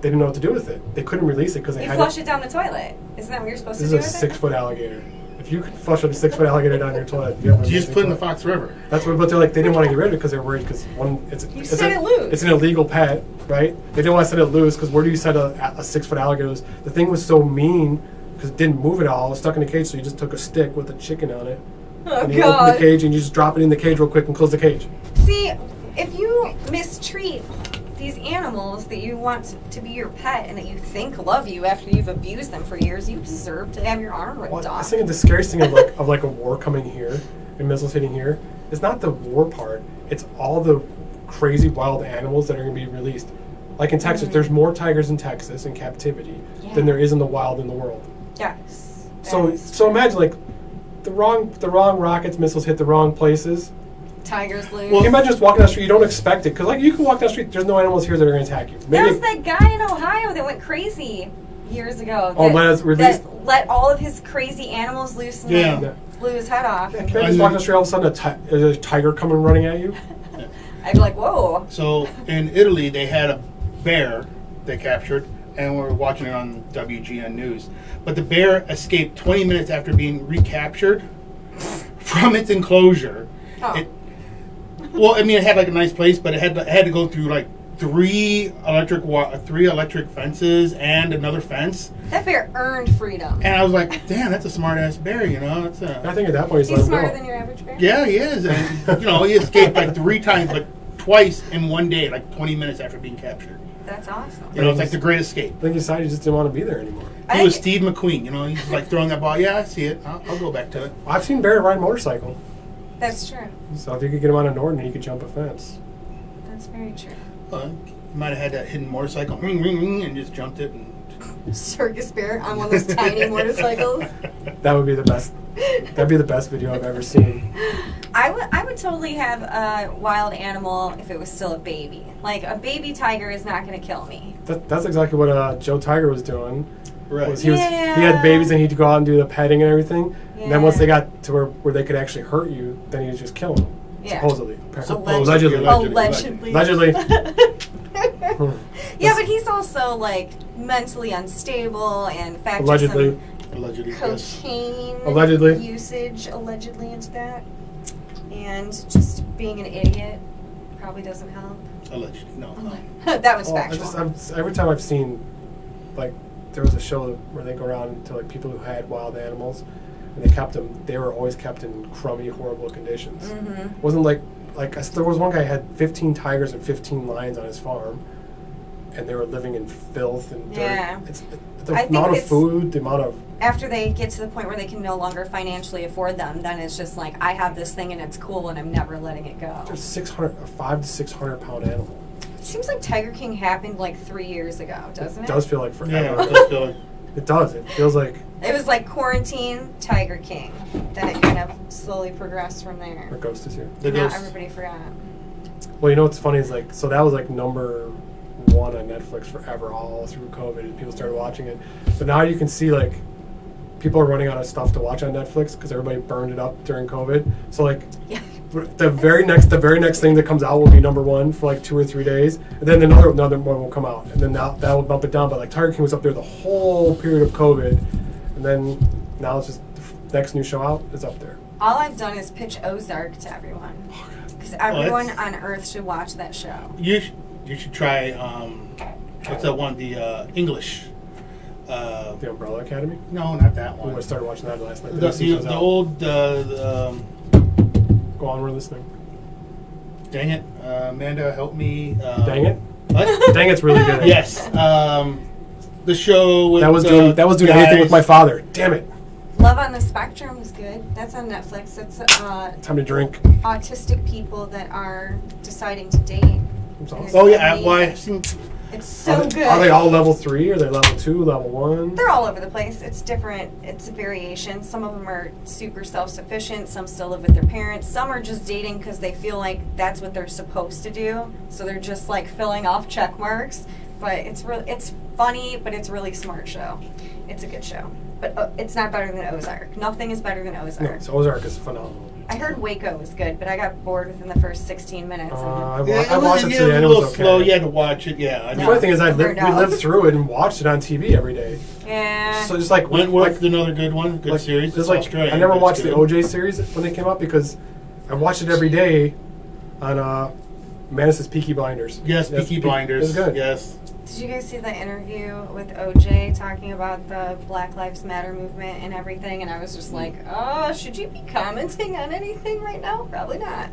they didn't know what to do with it. They couldn't release it because they You had flush it down the toilet. Isn't that what you're supposed This to is do a with it? 6-foot alligator. If you could flush a 6-foot alligator down your toilet, you have an You just amazing put in the toilet. Fox River. That's what, but they're like, they didn't want to get rid of it because they're worried because it's set it loose. It's an illegal pet, right? They didn't want to set it loose because where do you set a 6-foot alligator loose? The thing was so mean because it didn't move at all. It was stuck in a cage, so you just took a stick with a chicken on it. Oh, and you open the God. cage and you just drop it in the cage real quick and close the cage. See, if you mistreat these animals that you want to be your pet and that you think love you after you've abused them for years, you deserve to have your arm ripped Well, I off. think the scariest thing of like a war coming here and missiles hitting here is not the war part. It's all the crazy wild animals that are going to be released. Like in Texas, there's more tigers in Texas in captivity than there is in the wild in the world. Yes. So imagine like the wrong rockets, missiles hit the wrong places. Tigers lose. Well, you imagine just walking down the street, you don't expect it because like you can walk down the street, there's no animals here that are going to attack you. There Maybe was that guy in Ohio that went crazy years ago. Oh, released. That let all of his crazy animals loose and Yeah. then blew his head off. can I just walk down the street, all of a sudden there's a tiger coming running at you? I'd be like, whoa. So in Italy, they had a bear they captured, and we're watching it on WGN News. But the bear escaped 20 minutes after being recaptured from its enclosure. Oh. Well, I mean, it had like a nice place, but it had to go through like three electric fences and another fence. That bear earned freedom. And I was like, damn, that's a smart ass bear, you know. It's I think at that point he's He's let him smarter go. than your average bear. yeah, he is, and he escaped like 3 times, like twice in one day, like 20 minutes after being captured. That's awesome. It's like the great escape. I think he decided he just didn't want to be there anymore. He was Steve McQueen, he's like throwing that ball. Yeah, I see it. I'll go back to it. I've seen Barry ride a motorcycle, That's true. so if you could get him on a Norton, he could jump a fence. That's very true. He might have had that hidden motorcycle, ring, ring, ring, and just jumped it. Circus bear on one of those tiny motorcycles. That would be the best. That'd be the best video I've ever seen. I would totally have a wild animal if it was still a baby. Like a baby tiger is not going to kill me. That's exactly what Joe Tiger was doing. Right. He had babies and he'd go out and do the petting and everything. And then once they got to where they could actually hurt you, then he'd just kill them. Yeah. Supposedly. Allegedly. Allegedly. Yeah, but he's also like mentally unstable and factors Allegedly. some Allegedly, yes. cocaine Allegedly. usage allegedly into that, and just being an idiot probably doesn't help. Allegedly, no. That was Oh, factual. every time I've seen, like, there was a show where they go around to like people who had wild animals, and they kept them. They were always kept in crummy, horrible conditions. Mm-hmm. It wasn't like there was one guy who had 15 tigers and 15 lions on his farm, and they were living in filth and dirt. Yeah. It's I the think amount of it's- food, the amount of After they get to the point where they can no longer financially afford them, then it's just like, I have this thing and it's cool and I'm never letting it go. there's 5 to 600 pound animal. It seems like Tiger King happened like 3 years ago, doesn't it? It does feel like Yeah, forever. it does feel like It does. It feels like It was like quarantine, Tiger King. Then it kind of slowly progressed from there. our ghost is here. the Now ghost. everybody forgot. Well, you know what's funny is like, so that was like number 1 on Netflix forever, all through COVID, and people started watching it. But now you can see like people are running out of stuff to watch on Netflix because everybody burned it up during COVID. So like Yeah. the very next thing that comes out will be number 1 for like 2 or 3 days, and then another one will come out, and then that will bump it down. But like Tiger King was up there the whole period of COVID, and then now it's just the next new show out is up there. All I've done is pitch Ozark to everyone. Because everyone that's- on Earth should watch that show. You should try, what's that one? The English. The Umbrella Academy. No, not that Oh, I one. started watching that last night. The, new season's the out. old, Go on, we're listening. dang it, Amanda, help me. Dang it! What? Dang it's really good. Yes. The show with That was doing anything with my father. Damn it! Love on the Spectrum is good. That's on Netflix. It's Time to drink. autistic people that are deciding to date. It's awesome. Oh yeah, I've seen. It's so good. Are they all level 3? Are they level 2? Level 1? They're all over the place. It's different. It's a variation. Some of them are super self-sufficient. Some still live with their parents. Some are just dating because they feel like that's what they're supposed to do. So they're just like filling off check marks. But it's funny, but it's a really smart show. It's a good show. But it's not better than Ozark. Nothing is better than No, Ozark. so Ozark is phenomenal. I heard Waco was good, but I got bored within the first 16 minutes. I Yeah, watched it yeah, to the a end. It little was okay. slow. You had to watch it. Yeah. The funny thing is, I'm we burned out. lived through it and watched it on TV every day. Yeah. So just like Wentworth, another good one. Good like, series. It's like Australian, I never but it's watched the good. OJ series when they came out because I watched it every day on Manus's Peaky Blinders. Yes, Peaky Blinders. It was good. Yes. Did you guys see the interview with OJ talking about the Black Lives Matter movement and everything? And I was just like, oh, should you be commenting on anything right now? Probably not.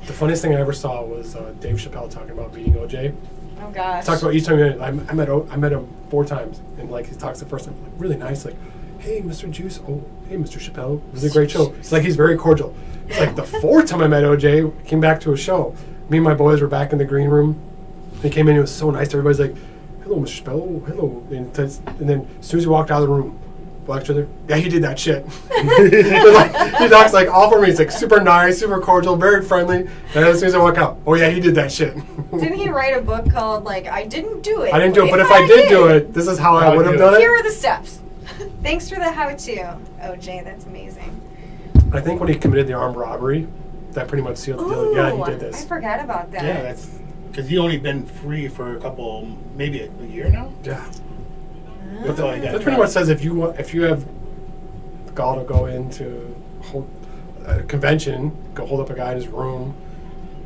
The funniest thing I ever saw was Dave Chappelle talking about beating OJ. Oh, gosh. He talks about each time I met him 4 times, and like he talks the first time like really nice, like, hey, Mr. Juice, oh, hey, Mr. Chappelle, it was a great show. It's like he's very cordial. It's like the 4th time I met OJ, came back to a show. Me and my boys were back in the green room. He came in, he was so nice. Everybody's like, hello, Mr. Chappelle, oh, hello. And then as soon as he walked out of the room, walked each other, yeah, he did that shit. He talks like all for me. He's like super nice, super cordial, very friendly. And as soon as I walk out, oh yeah, he did that shit. Didn't he write a book called, like, I didn't do it? I didn't do it, but if I did do it, this is how I would have done Here it. are the steps. Thanks for the how-to, OJ. That's amazing. I think when he committed the armed robbery, that pretty much sealed the deal. Yeah, he did I this. forgot about that. Yeah, that's because he only been free for a couple, maybe a year now. Yeah. But That pretty much says if you have the gall to go into a convention, go hold up a guy in his room,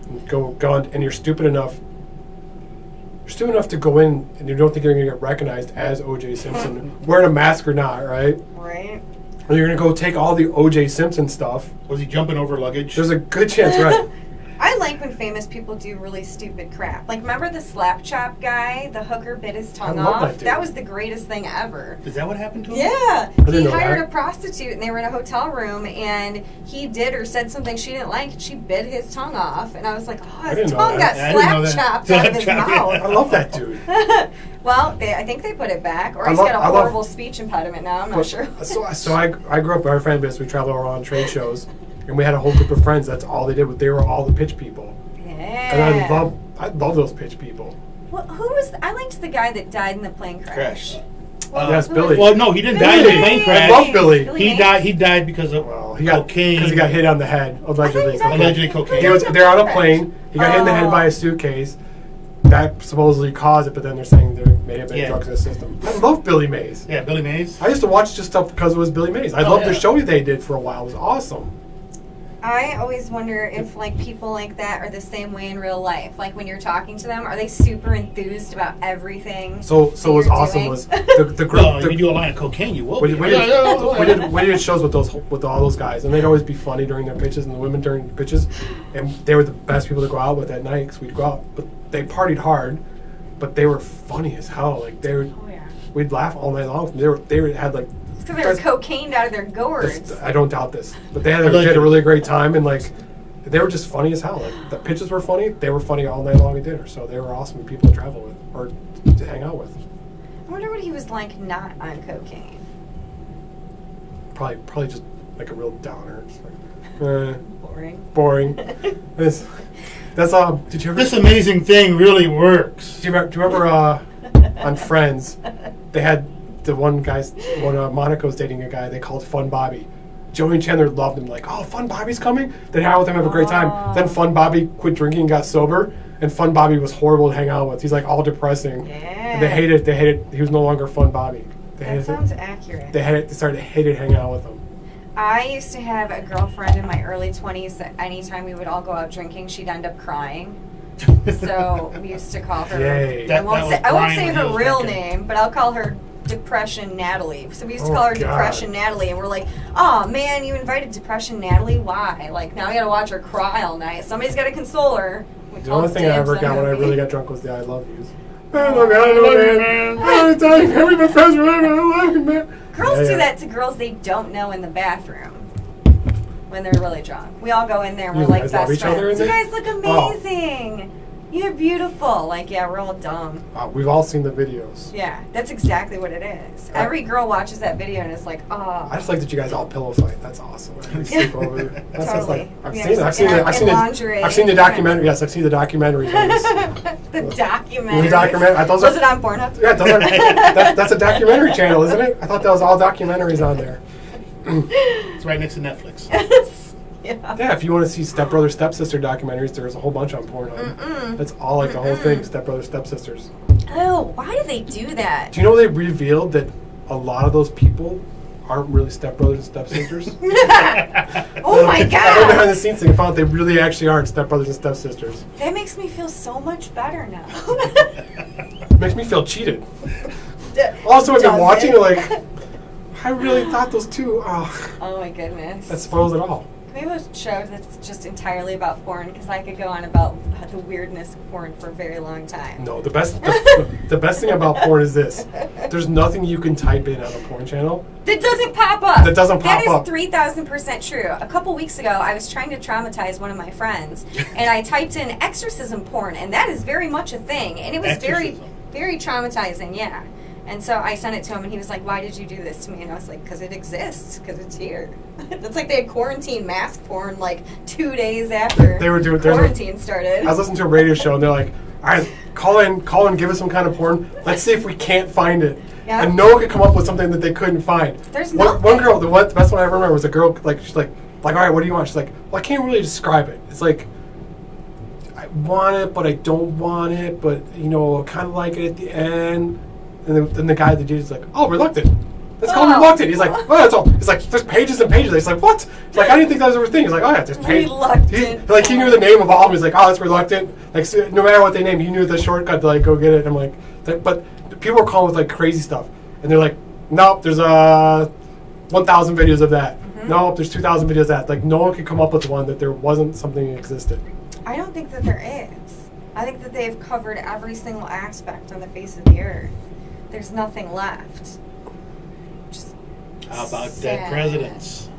and and you're stupid enough. You're stupid enough to go in, and you don't think you're going to get recognized as O.J. Simpson, wearing a mask or not, right? Right. And you're going to go take all the O.J. Simpson stuff. Was he jumping over luggage? There's a good chance, right? I like when famous people do really stupid crap. Like, remember the slap chop guy? The hooker bit his tongue love off? that dude. That was the greatest thing ever. Is that what happened to him? Yeah. didn't He know hired that. a prostitute and they were in a hotel room and he did or said something she didn't like and she bit his tongue off. And I was like, oh, his didn't know tongue got that. Yeah, I didn't know slap that. chopped out of his Slap-chopped, mouth. I love that dude. Well, I think they put it back, or I he's love- got a I love- horrible speech impediment now. I'm not But- sure. So I grew up in our fan base. We traveled around trade shows, and we had a whole group of friends. That's all they did. They were all the pitch people, Yeah. and I love those pitch people. Well, who was? I liked the guy that died in the plane crash. Crash. Yes, who Billy. Well, no, he didn't die in the Billy. plane I crash. love Billy. Billy He Mays? died. He died because of Well, he got cocaine. because he got hit on the head allegedly. he was on Allegedly the- cocaine. He was, they're on a plane. He got hit in the head Oh. by a suitcase. That supposedly caused it, but then they're saying there may have been Yeah. drugs in the system. I love Billy Mays. Yeah, Billy Mays. I used to watch just stuff because it was Billy Mays. I Oh, loved the yeah. show they did for a while. It was awesome. I always wonder if like people like that are the same way in real life. Like when you're talking to them, are they super enthused about everything? So that what was you're awesome doing? was the group. Well, the- if you do a line of cocaine, you will. We be. did shows with all those guys, and they'd always be funny during their pitches, and the women during pitches, and they were the best people to go out with at night because we'd go out. But they partied hard, but they were funny as hell. Like Oh yeah. we'd laugh all night long. They had like. It's because they were cocained out of their gourds. I don't doubt this, but they had a really great time, and like they were just funny as hell. Like the pitches were funny. They were funny all night long at dinner, so they were awesome people to travel with or to hang out with. I wonder what he was like not on cocaine. Probably just like a real downer. Just like, Boring. boring. That's Did you ever? This amazing thing really works. Do you remember on Friends, they had the one guy's when Monica's dating a guy they called Fun Bobby. Joey and Chandler loved him. Like, oh, Fun Bobby's coming. They hang out with him, have a great time. Then Fun Bobby quit drinking, got sober, and Fun Bobby was horrible to hang out with. He's like all depressing. Yeah. And they hated. They hated. He was no longer Fun Bobby. They That hated. sounds accurate. They started hated hanging out with him. I used to have a girlfriend in my early 20s that anytime we would all go out drinking, she'd end up crying. So we used to call her. Yay. I won't say Brian when he her was real drinking. name, but I'll call her Depression Natalie. So we used to Oh, call her God. Depression Natalie, and we're like, "Oh man, you invited Depression Natalie? Why? Like now I gotta watch her cry all night. Somebody's gotta console her." We The called only thing I dibs ever on got when I her. really got drunk was the I love yous. I love you, I love you, man. I tell you, every my friends forever, I love you, man. Girls Yeah, do yeah. that to girls they don't know in the bathroom when they're really drunk. We all go in there and we're You like guys love best each other friends. in You there? guys look Oh. amazing. You're beautiful. Like, yeah, we're all dumb. We've all seen the videos. Yeah, that's exactly what it is. Every girl watches that video and it's like, oh. I just like that you guys all pillow fight. That's awesome. I sleep over you. That's just Totally. like I've Yeah, seen it. just I've seen like it. I've in seen it. lingerie. I've seen the documentary. Yes, I've seen the documentaries. The documentary. The document- those Was are- it on Pornhub? Yeah, those are, that's a documentary channel, isn't it? I thought that was all documentaries on there. It's right next to Netflix. Yeah. Yeah, if you want to see stepbrother stepsister documentaries, there's a whole bunch on Pornhub. That's all like the whole thing, stepbrother stepsisters. Oh, why do they do that? Do you know they revealed that a lot of those people aren't really stepbrothers and stepsisters? Oh my I went behind god. the scenes thing and found out they really actually aren't stepbrothers and stepsisters. That makes me feel so much better now. Makes me feel cheated. Also, when you're Does watching, it? you're like, I really thought those two. Oh, Oh my goodness. that spoils it all. Maybe a show that's just entirely about porn because I could go on about the weirdness of porn for a very long time. No, the best thing about porn is this: there's nothing you can type in on a porn channel. That doesn't pop up. That doesn't pop up. That is 3,000% true. A couple weeks ago, I was trying to traumatize one of my friends, and I typed in exorcism porn, and that is very much a thing, and it was Exorcism. very traumatizing. Yeah. And so I sent it to him, and he was like, "Why did you do this to me?" And I was like, "Because it exists, because it's here." That's like they had quarantine mask porn like 2 days after They were doing- there's a- quarantine started. I was listening to a radio show, and they're like, "All right, call in, give us some kind of porn. Let's see if we can't find it." Yeah. And no one could come up with something that they couldn't find. There's one nothing. girl. The best one I ever remember was a girl. Like she's like, all right, what do you want? She's like, well, I can't really describe it. It's like, I want it, but I don't want it, but I kind of like it at the end. And then the guy, the dude's like, oh, reluctant. It's called Reluctant. He's like, oh, that's all. It's like, there's pages and pages. He's like, what? It's like, I didn't think that was a thing. He's like, oh yeah, there's pages. Reluctant. Like, he knew the name of all of them. He's like, oh, it's Reluctant. Like, so, no matter what they named, he knew the shortcut to like go get it. I'm like, but people are calling with like crazy stuff, and they're like, nope, there's 1,000 videos of that. Nope, there's 2,000 videos of that. Like, no one could come up with one that there wasn't something that existed. I don't think that there is. I think that they've covered every single aspect on the face of the earth. There's nothing left. Just How about sad. dead presidents?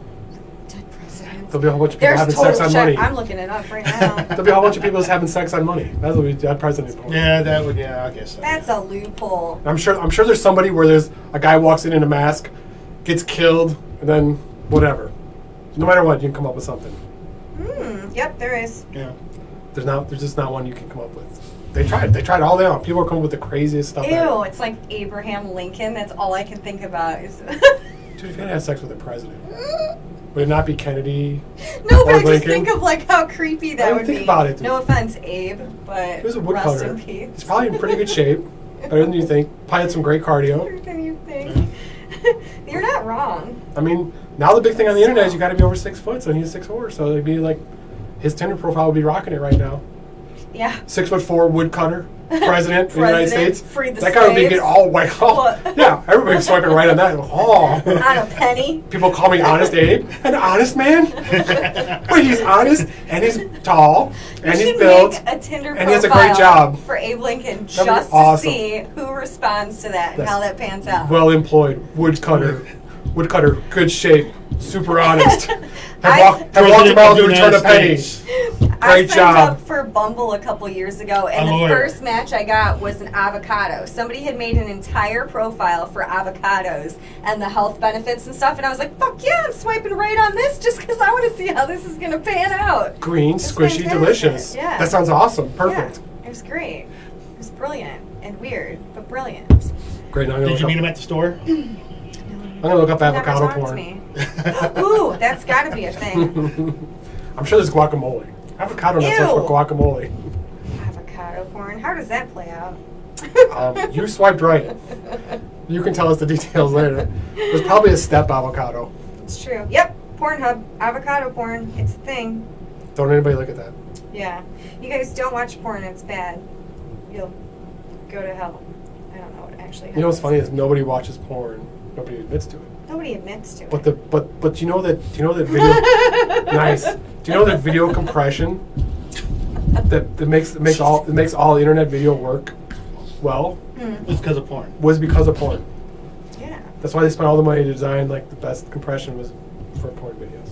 Dead presidents. There'll be a whole bunch of people There's having total sex on check. money. I'm looking it up right now. There'll be a whole bunch of people just having sex on money. That's what we dead president for. Yeah, that would. Yeah, I guess so. That's a loophole. I'm sure there's somebody where there's a guy walks in a mask, gets killed, and then whatever. No matter what, you can come up with something. Yep, there is. Yeah. There's just not one you can come up with. They tried all day long. People are coming with the craziest stuff. Ew, it's like Abraham Lincoln. That's all I can think about is. Dude, if you had to have sex with a president, would it not be Kennedy? No, but Or I just Lincoln? think of like how creepy that I would mean, think be. about it, dude. No offense, Abe, but He was a rest woodcutter. in peace. He's probably in pretty good shape. Better than you think. Probably had some great cardio. Better than you think. You're not wrong. I mean, now the big thing on the internet is you got to be over 6 foot, so he's 6'4", so it'd be like his Tinder profile would be rocking it right now. Yeah. 6'4" woodcutter, president of the United President, States. freed the That guy would be slaves. getting all white. Oh, What? yeah, everybody's swiping right on that. Oh. On a penny. People call me Honest Abe. An honest man? Wait, he's honest, and he's tall, and You he's should built, make a Tinder and he has a profile great job. for Abe Lincoln be just to awesome. see who responds to that and Yes. how that pans out. well employed, woodcutter, good shape, super honest. I- Have walked President about of to the return a United penny. States. I Great signed job. up for Bumble a couple years ago, and A the lawyer. first match I got was an avocado. Somebody had made an entire profile for avocados and the health benefits and stuff, and I was like, fuck yeah, I'm swiping right on this just because I want to see how this is going to pan out. Green, It's squishy, fantastic. delicious. Yeah. That sounds awesome. Perfect. Yeah, it was great. It was brilliant and weird, but brilliant. Great. Now I'm Did you meet gonna him at the store? look up Never avocado talked to porn. me. Ooh, that's got to be a thing. I'm sure there's guacamole. Avocado nuts are for Ew. guacamole. Avocado porn. How does that play out? You swiped right. You can tell us the details later. There's probably a step avocado. It's true. Yep, Pornhub, avocado porn. It's a thing. Don't anybody look at that. Yeah. You guys don't watch porn, it's bad. You'll go to hell. I don't know what actually happens. You know what's funny is nobody watches porn. Nobody admits to it. Nobody admits to it. But you know that video nice. Do you know that video compression that makes all internet video work well It's because of porn. was because of porn. Yeah. That's why they spent all the money to design like the best compression was for porn videos.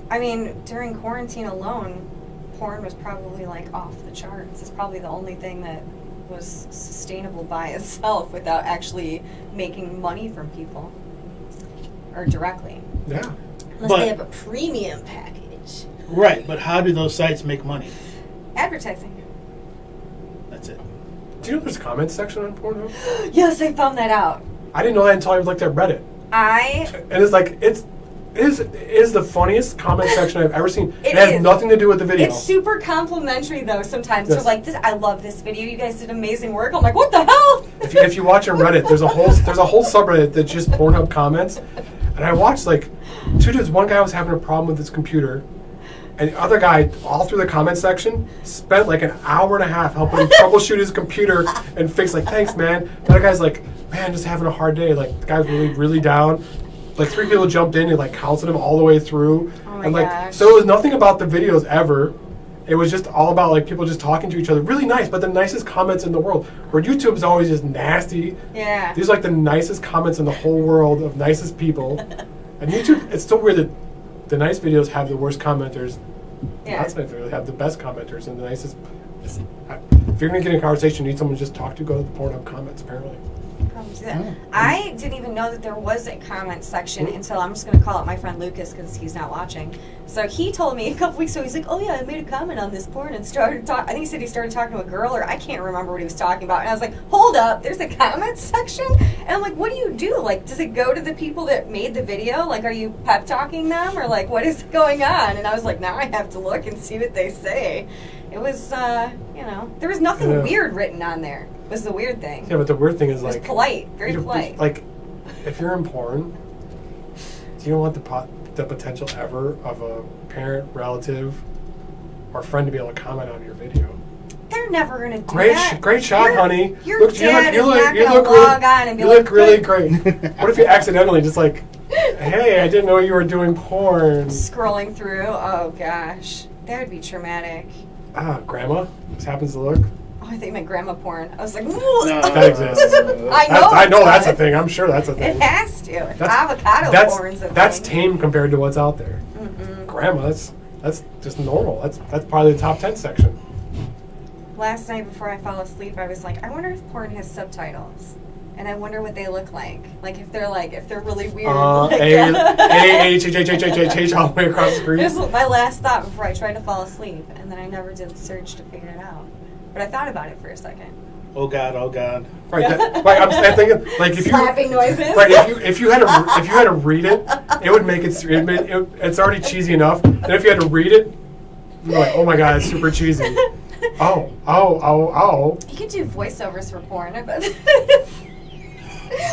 I mean, during quarantine alone, porn was probably like off the charts. It's probably the only thing that was sustainable by itself without actually making money from people. Or directly. Yeah. Unless But- they have a premium package. Right, but how do those sites make money? Advertising. That's it. Do you know there's a comments section on Pornhub? Yes, I found that out. I didn't know that until I looked at Reddit. I And it's like it is the funniest comment section I've ever seen. It It has is. nothing to do with the video. It's super complimentary though. Sometimes Yes. they're like, "This, I love this video. You guys did amazing work." I'm like, "What the hell?" If you watch on Reddit, there's a whole subreddit that's just Pornhub comments, and I watched like two dudes. One guy was having a problem with his computer, and the other guy, all through the comment section, spent like an hour and a half helping him troubleshoot his computer and fix. Like, thanks, man. The other guy's like, man, just having a hard day. Like, the guy's really down. Like 3 people jumped in and like counseled him all the way through. Oh my and like, gosh. so it was nothing about the videos ever. It was just all about like people just talking to each other. Really nice, but the nicest comments in the world. Where YouTube's always just nasty. Yeah. These are like the nicest comments in the whole world of nicest people. And YouTube, it's still weird that the nice videos have the worst commenters. Yeah. That's nice videos have the best commenters and the nicest. If you're gonna get in a conversation, you need someone to just talk to. Go to the Pornhub comments. Apparently. Probably do that. I didn't even know that there was a comment section until I'm just going to call out my friend Lucas because he's not watching. So he told me a couple weeks ago, he's like, "Oh yeah, I made a comment on this porn and started talking." I think he said he started talking to a girl, or I can't remember what he was talking about. And I was like, "Hold up, there's a comment section?" And I'm like, "What do you do? Like, does it go to the people that made the video? Like, are you pep talking them, or like, what is going on?" And I was like, "Now I have to look and see what they say." It was, there was nothing Yeah. weird written on there. Was the weird thing. Yeah, but the weird thing is It was like polite, very you know, polite. Like if you're in porn, do you don't want the potential ever of a parent, relative, or friend to be able to comment on your video? They're never gonna do Great, that. great shot, honey. Your dad is not gonna log on and be you like, look really great. What if you accidentally just like, hey, I didn't know you were doing porn. Scrolling through. Oh gosh, that would be traumatic. Grandma, this happens to look. Oh, I think my grandma porn. I was like, That exists. I know that's a thing. I'm sure that's a thing. It has to. That's- Avocado porn's a That's thing. tame compared to what's out there. Grandma, that's just normal. That's probably the top 10 section. Last night before I fell asleep, I was like, I wonder if porn has subtitles. And I wonder what they look like. Like if they're really weird. Like, A-H-H-H-H-H all the way across the screen. This was my last thought before I tried to fall asleep, and then I never did search to figure it out. But I thought about it for a second. Oh God, oh God. Right, I'm thinking, like if you Slapping noises. Right, if you had to read it, it would make it. It's already cheesy enough. And if you had to read it, you're like, oh my god, it's super cheesy. Oh. You could do voiceovers for porn.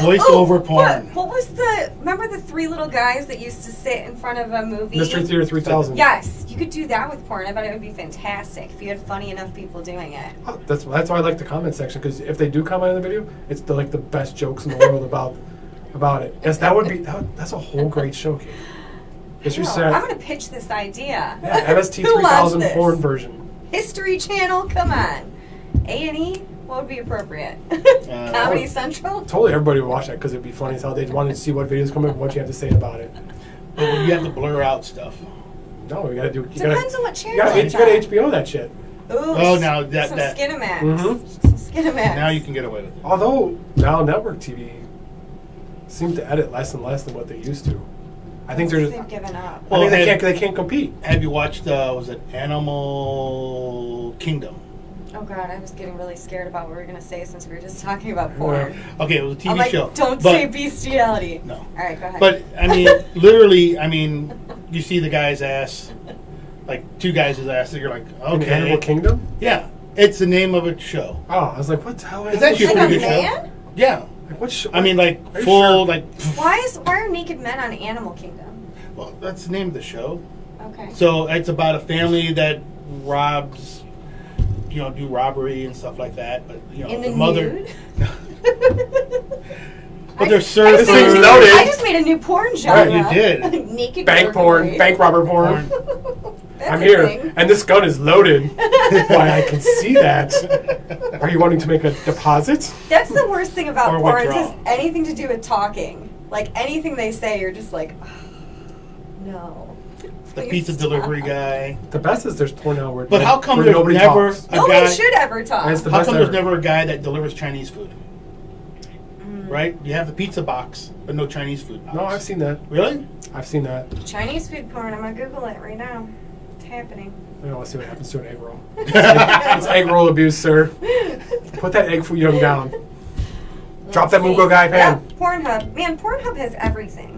Voiceover porn. What was remember the three little guys that used to sit in front of a movie? Mystery Theater 3000. Yes, you could do that with porn. I bet it would be fantastic if you had funny enough people doing it. Oh, that's why I like the comment section, because if they do comment on the video, it's the best jokes in the world about it. Yes, that's a whole great show, Kate. History No, set. I'm going to pitch this idea. Yeah, MST Who wants 3000 this? porn version. History Channel, come on. A&E, what would be appropriate? Comedy Central? Totally, everybody would watch that because it'd be funny as hell. They'd want to see what videos come in and what you have to say about it. But you have to blur out stuff. No, we gotta do. Depends on what channel You it's gotta on. HBO that shit. Ooh, Oh, now that- some that- Skinamax. Mhm. Some Skinamax. Now you can get away with it. Although now network TV seems to edit less and less than what they used to. I think they're. They've given up. I think Well, they can't compete. Have you watched, was it Animal Kingdom? Oh God, I was getting really scared about what we were gonna say since we were just talking about porn. Okay, it was a TV I'm like, show. don't but- say bestiality. No. All right, go ahead. But, I mean, literally, you see the guy's ass, like two guys' ass, and you're like, In Animal okay. Kingdom. Yeah, it's the name of a show. Oh, I was like, what the hell? It's actually a like pretty a good show. man? Yeah. Like, what show? I mean, like, Are you full, sure? like, Why are naked men on Animal Kingdom? well, that's the name of the show. Okay. So it's about a family that robs, do robbery and stuff like that. But, In the the mother. nude? But they're I surfers. just made- loaded. I just made a new porn genre. you did. Naked Bank porn, burglary. bank robber porn. That's I'm a here, thing. and this gun is loaded. Why, I can see that. Are you wanting to make a deposit? That's the worst thing about Or porn. Is withdraw. anything to do with talking. Like anything they say, you're just like, oh, no. The Please pizza stop. delivery guy. The best is there's porn now where But how come where there's nobody never talks. a Nobody guy? should ever talk. That's the How best come there's ever. never a guy that delivers Chinese food? Mm. Right? You have the pizza box, but no Chinese food box. No, I've seen that. Really? I've seen that. Chinese food porn. I'm gonna Google it right now. It's happening. I don't want to see what happens to an egg roll. It's egg roll abuse, sir. Put that egg young down. Drop that Let's Mugo see. guy pan. Yep, Pornhub. Man, Pornhub has everything.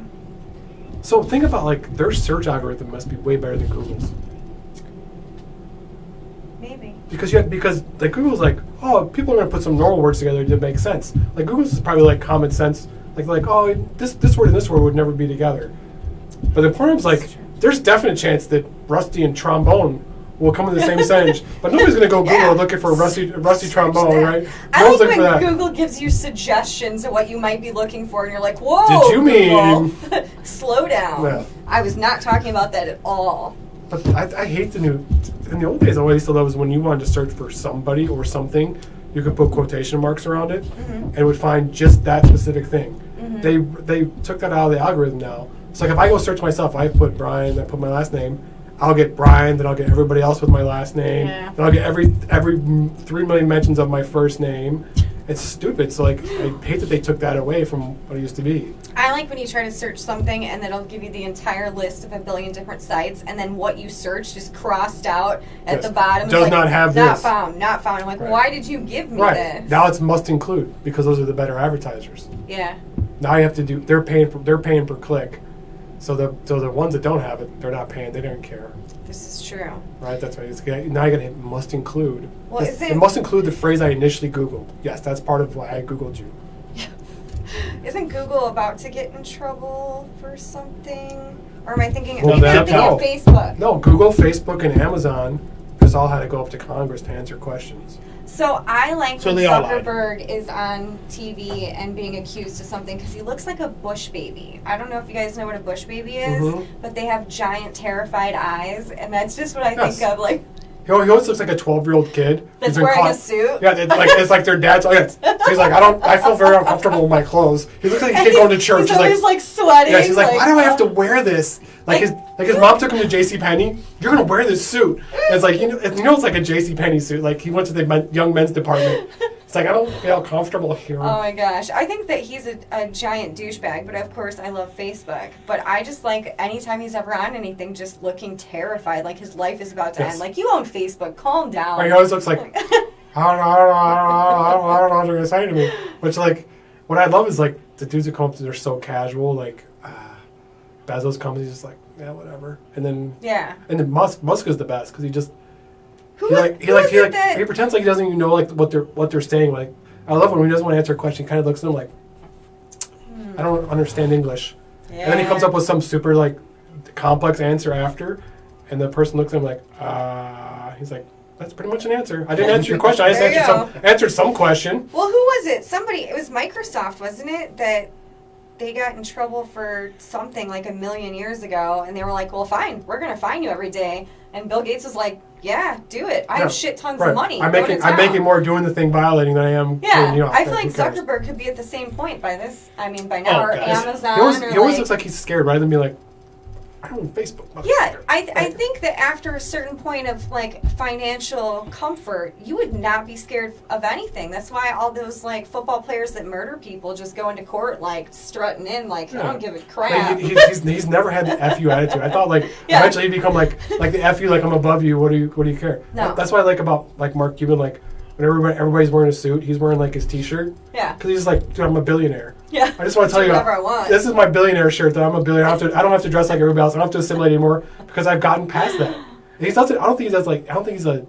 So think about their search algorithm must be way better than Google's. Maybe. Because Google's like, oh, people are gonna put some normal words together to make sense. Like Google's is probably like common sense. Like oh, this word and this word would never be together. But the Pornhub's like, there's definite chance that Rusty and trombone will come in the same sentence. But nobody's gonna go Google Yeah. looking for rusty Search trombone, that. right? I No one's like looking when for that. Google gives you suggestions of what you might be looking for, and you're like, "Whoa, Did you Google. Slow down." Yeah. I was not talking about that at all. But I hate the new. In the old days, what I used to love was when you wanted to search for somebody or something, you could put quotation marks around it, and it would find just that specific thing. They took that out of the algorithm now. So like if I go search myself, I put Brian, I put my last name, I'll get Brian, then I'll get everybody else with my last name, Yeah. then I'll get every 3 million mentions of my first name. It's stupid. So like I hate that they took that away from what it used to be. I like when you try to search something and it'll give you the entire list of a billion different sites, and then what you searched is crossed out at Yes. the bottom. Does It's like, not have not this. found, not found. I'm like, Right. why did you give me Right this? now it's must include because those are the better advertisers. Yeah. Now you have to do. They're paying per click. So the ones that don't have it, they're not paying. They don't care, This is true. right? That's why now you got to hit must include. Well, it isn't- must include the phrase I initially Googled. Yes, that's part of why I Googled you. Isn't Google about to get in trouble for something? Or am I thinking? Well, Maybe I'm that- thinking no. of Facebook. No, Google, Facebook, and Amazon just all had to go up to Congress to answer questions. So I like So when they all lied. Zuckerberg is on TV and being accused of something because he looks like a bush baby. I don't know if you guys know what a bush baby is, Mhm. but they have giant, terrified eyes, and that's just what I Yes. think of. Like, He always looks like a 12-year-old kid. that's who's been wearing a caught- suit. Yeah, it's like their dad's. Oh, yeah. He's like, I feel very uncomfortable in my clothes. He looks like a And kid going to church. He's He's always like, like sweating. yeah, she's like, why do I have to oh. wear this? Like his mom took him to JCPenney. You're gonna wear this suit. And it's like it's like a JCPenney suit. Like he went to the young men's department. It's like I don't feel comfortable here. Oh my gosh. I think that he's a giant douchebag, but of course I love Facebook. But I just like anytime he's ever on anything, just looking terrified, like his life is about to Yes. end. Like, you own Facebook, calm down. Like, he always looks like I don't know what they're gonna say to me. Which like what I love is like the dudes who come up to they're so casual. Like Bezos comes, he's just like yeah whatever. And then Yeah. Musk is the best because he just. Who He is it that- he pretends like he doesn't even know like what they're saying. Like I love when he doesn't want to answer a question. He kind of looks at them like I don't understand English, and then he comes up with some super like complex answer after, and the person looks at him like he's like that's pretty much an answer. I didn't answer your question. I just There you answered some question. Well, who was it? It was Microsoft, wasn't it? That they got in trouble for something like 1 million years ago, and they were like, well, fine, we're going to fine you every day. And Bill Gates was like, yeah, do it. I Yeah, have shit tons Right. of money. I'm Go making to town." more doing the thing violating than I am. Yeah, paying you off. I feel like Who cares? Zuckerberg could be at the same point by now, Oh, or God. Amazon. He always or looks like he's scared rather than be like I own Facebook. Yeah, I Right. think that after a certain point of like financial comfort, you would not be scared of anything. That's why all those like football players that murder people just go into court like strutting in like I Yeah. don't give a Like, crap. he's never had the FU attitude. I thought like Yeah. eventually he'd become like the FU like I'm above you. What do you care? No. That's what I like about like Mark Cuban. Like when everybody's wearing a suit, he's wearing like his T-shirt Yeah, because he's just like dude, I'm a billionaire. yeah. I just want to tell Do you, whatever I want. this is my billionaire shirt that I'm a billionaire. I don't have to dress like everybody else. I don't have to assimilate anymore because I've gotten past that. And he's not. I don't think he's a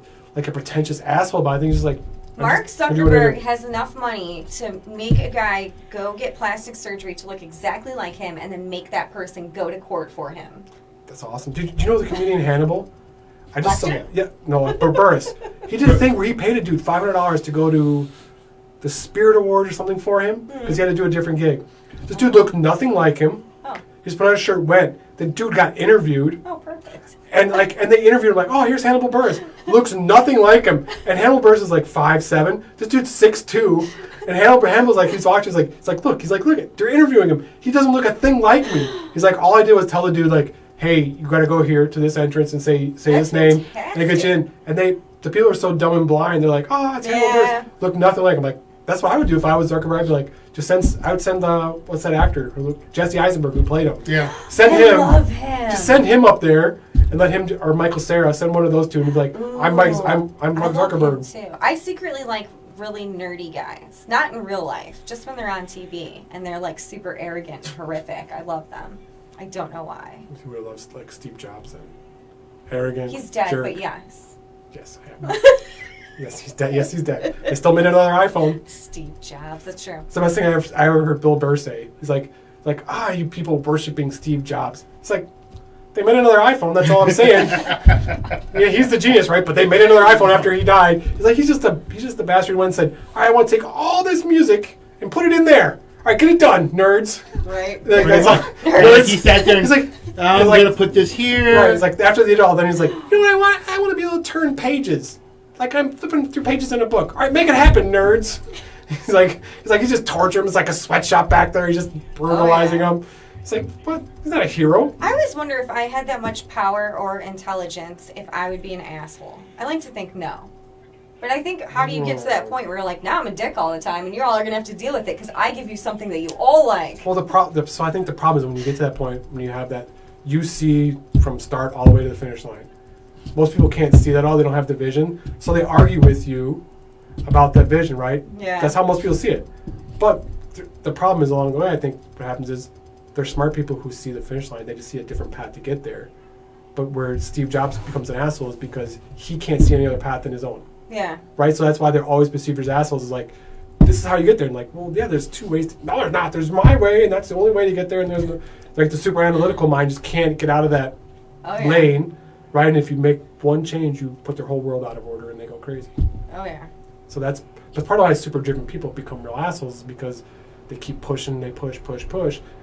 pretentious asshole. But I think he's just like Mark I do what I do. Zuckerberg has enough money to make a guy go get plastic surgery to look exactly like him, and then make that person go to court for him. That's awesome. Do you know the comedian Hannibal? I just saw, Lecter? yeah, no, Burris. He did a thing where he paid a dude $500 to go to the Spirit Awards or something for him because he had to do a different gig. This dude looked nothing like him. Oh, He just put on a shirt, went. The dude got interviewed, oh, perfect. and they interviewed him like, oh, here's Hannibal Burris. Looks nothing like him. And Hannibal Burris is like 5'7". This dude's 6'2". And Hannibal's like, he's watching, he's like, look, they're interviewing him. He doesn't look a thing like me. He's like, all I did was tell the dude like, hey, you got to go here to this entrance and say That's his name, and they get fantastic. you in. And the people are so dumb and blind. They're like, oh, it's Hannibal Yeah. Buress. Look nothing like him. Like that's what I would do if I was Zuckerberg. I'd be like, I would send what's that actor, Jesse Eisenberg, who played him. Yeah. Send I him. love him. Just send him up there and let him or Michael Cera send one of those two and be like, I'm Mark I love Zuckerberg. him too. I secretly like really nerdy guys, not in real life, just when they're on TV and they're like super arrogant and horrific. I love them. I don't know why. Who would love like Steve Jobs then? Arrogant. He's dead, jerk. but yes. Yes, I am. Yes, he's dead. Yes, he's dead. They still made another iPhone. Steve Jobs, that's true. It's the best thing I ever heard Bill Burr say. He's like, you people worshiping Steve Jobs. It's like, they made another iPhone. That's all I'm saying. Yeah, he's the genius, right? But they made another iPhone after he died. He's like, he's just the bastard who went and said, all right, I want to take all this music and put it in there. All right, get it done, nerds. Right. Like, Right. like, He sat there and he's like, I'm like- gonna put this here. right, he's like, after they did all, then he's like, you know what I want? I want to be able to turn pages. Like I'm flipping through pages in a book. All right, make it happen, nerds. He's just torturing him. It's like a sweatshop back there. He's just brutalizing him. He's like, what? He's not a hero. I always wonder if I had that much power or intelligence, if I would be an asshole. I like to think no. But I think, how do you get to that point where you're like, now I'm a dick all the time, and you all are going to have to deal with it because I give you something that you all like. Well, so I think the problem is when you get to that point, when you have that, you see from start all the way to the finish line. Most people can't see that all. They don't have the vision. So they argue with you about that vision, right? Yeah. That's how most people see it. But the problem is along the way, I think what happens is there's smart people who see the finish line. They just see a different path to get there. But where Steve Jobs becomes an asshole is because he can't see any other path than his own. Yeah. Right? So that's why they're always perceived as assholes. Is like, this is how you get there. And like, well, yeah, there's two ways. No, there's not. There's my way, and that's the only way to get there. And there's like the super analytical mind just can't get out of that Oh yeah. lane, right? And if you make one change, you put their whole world out of order, and they go crazy. Oh yeah. So that's part of why super driven people become real assholes is because they keep pushing, they push,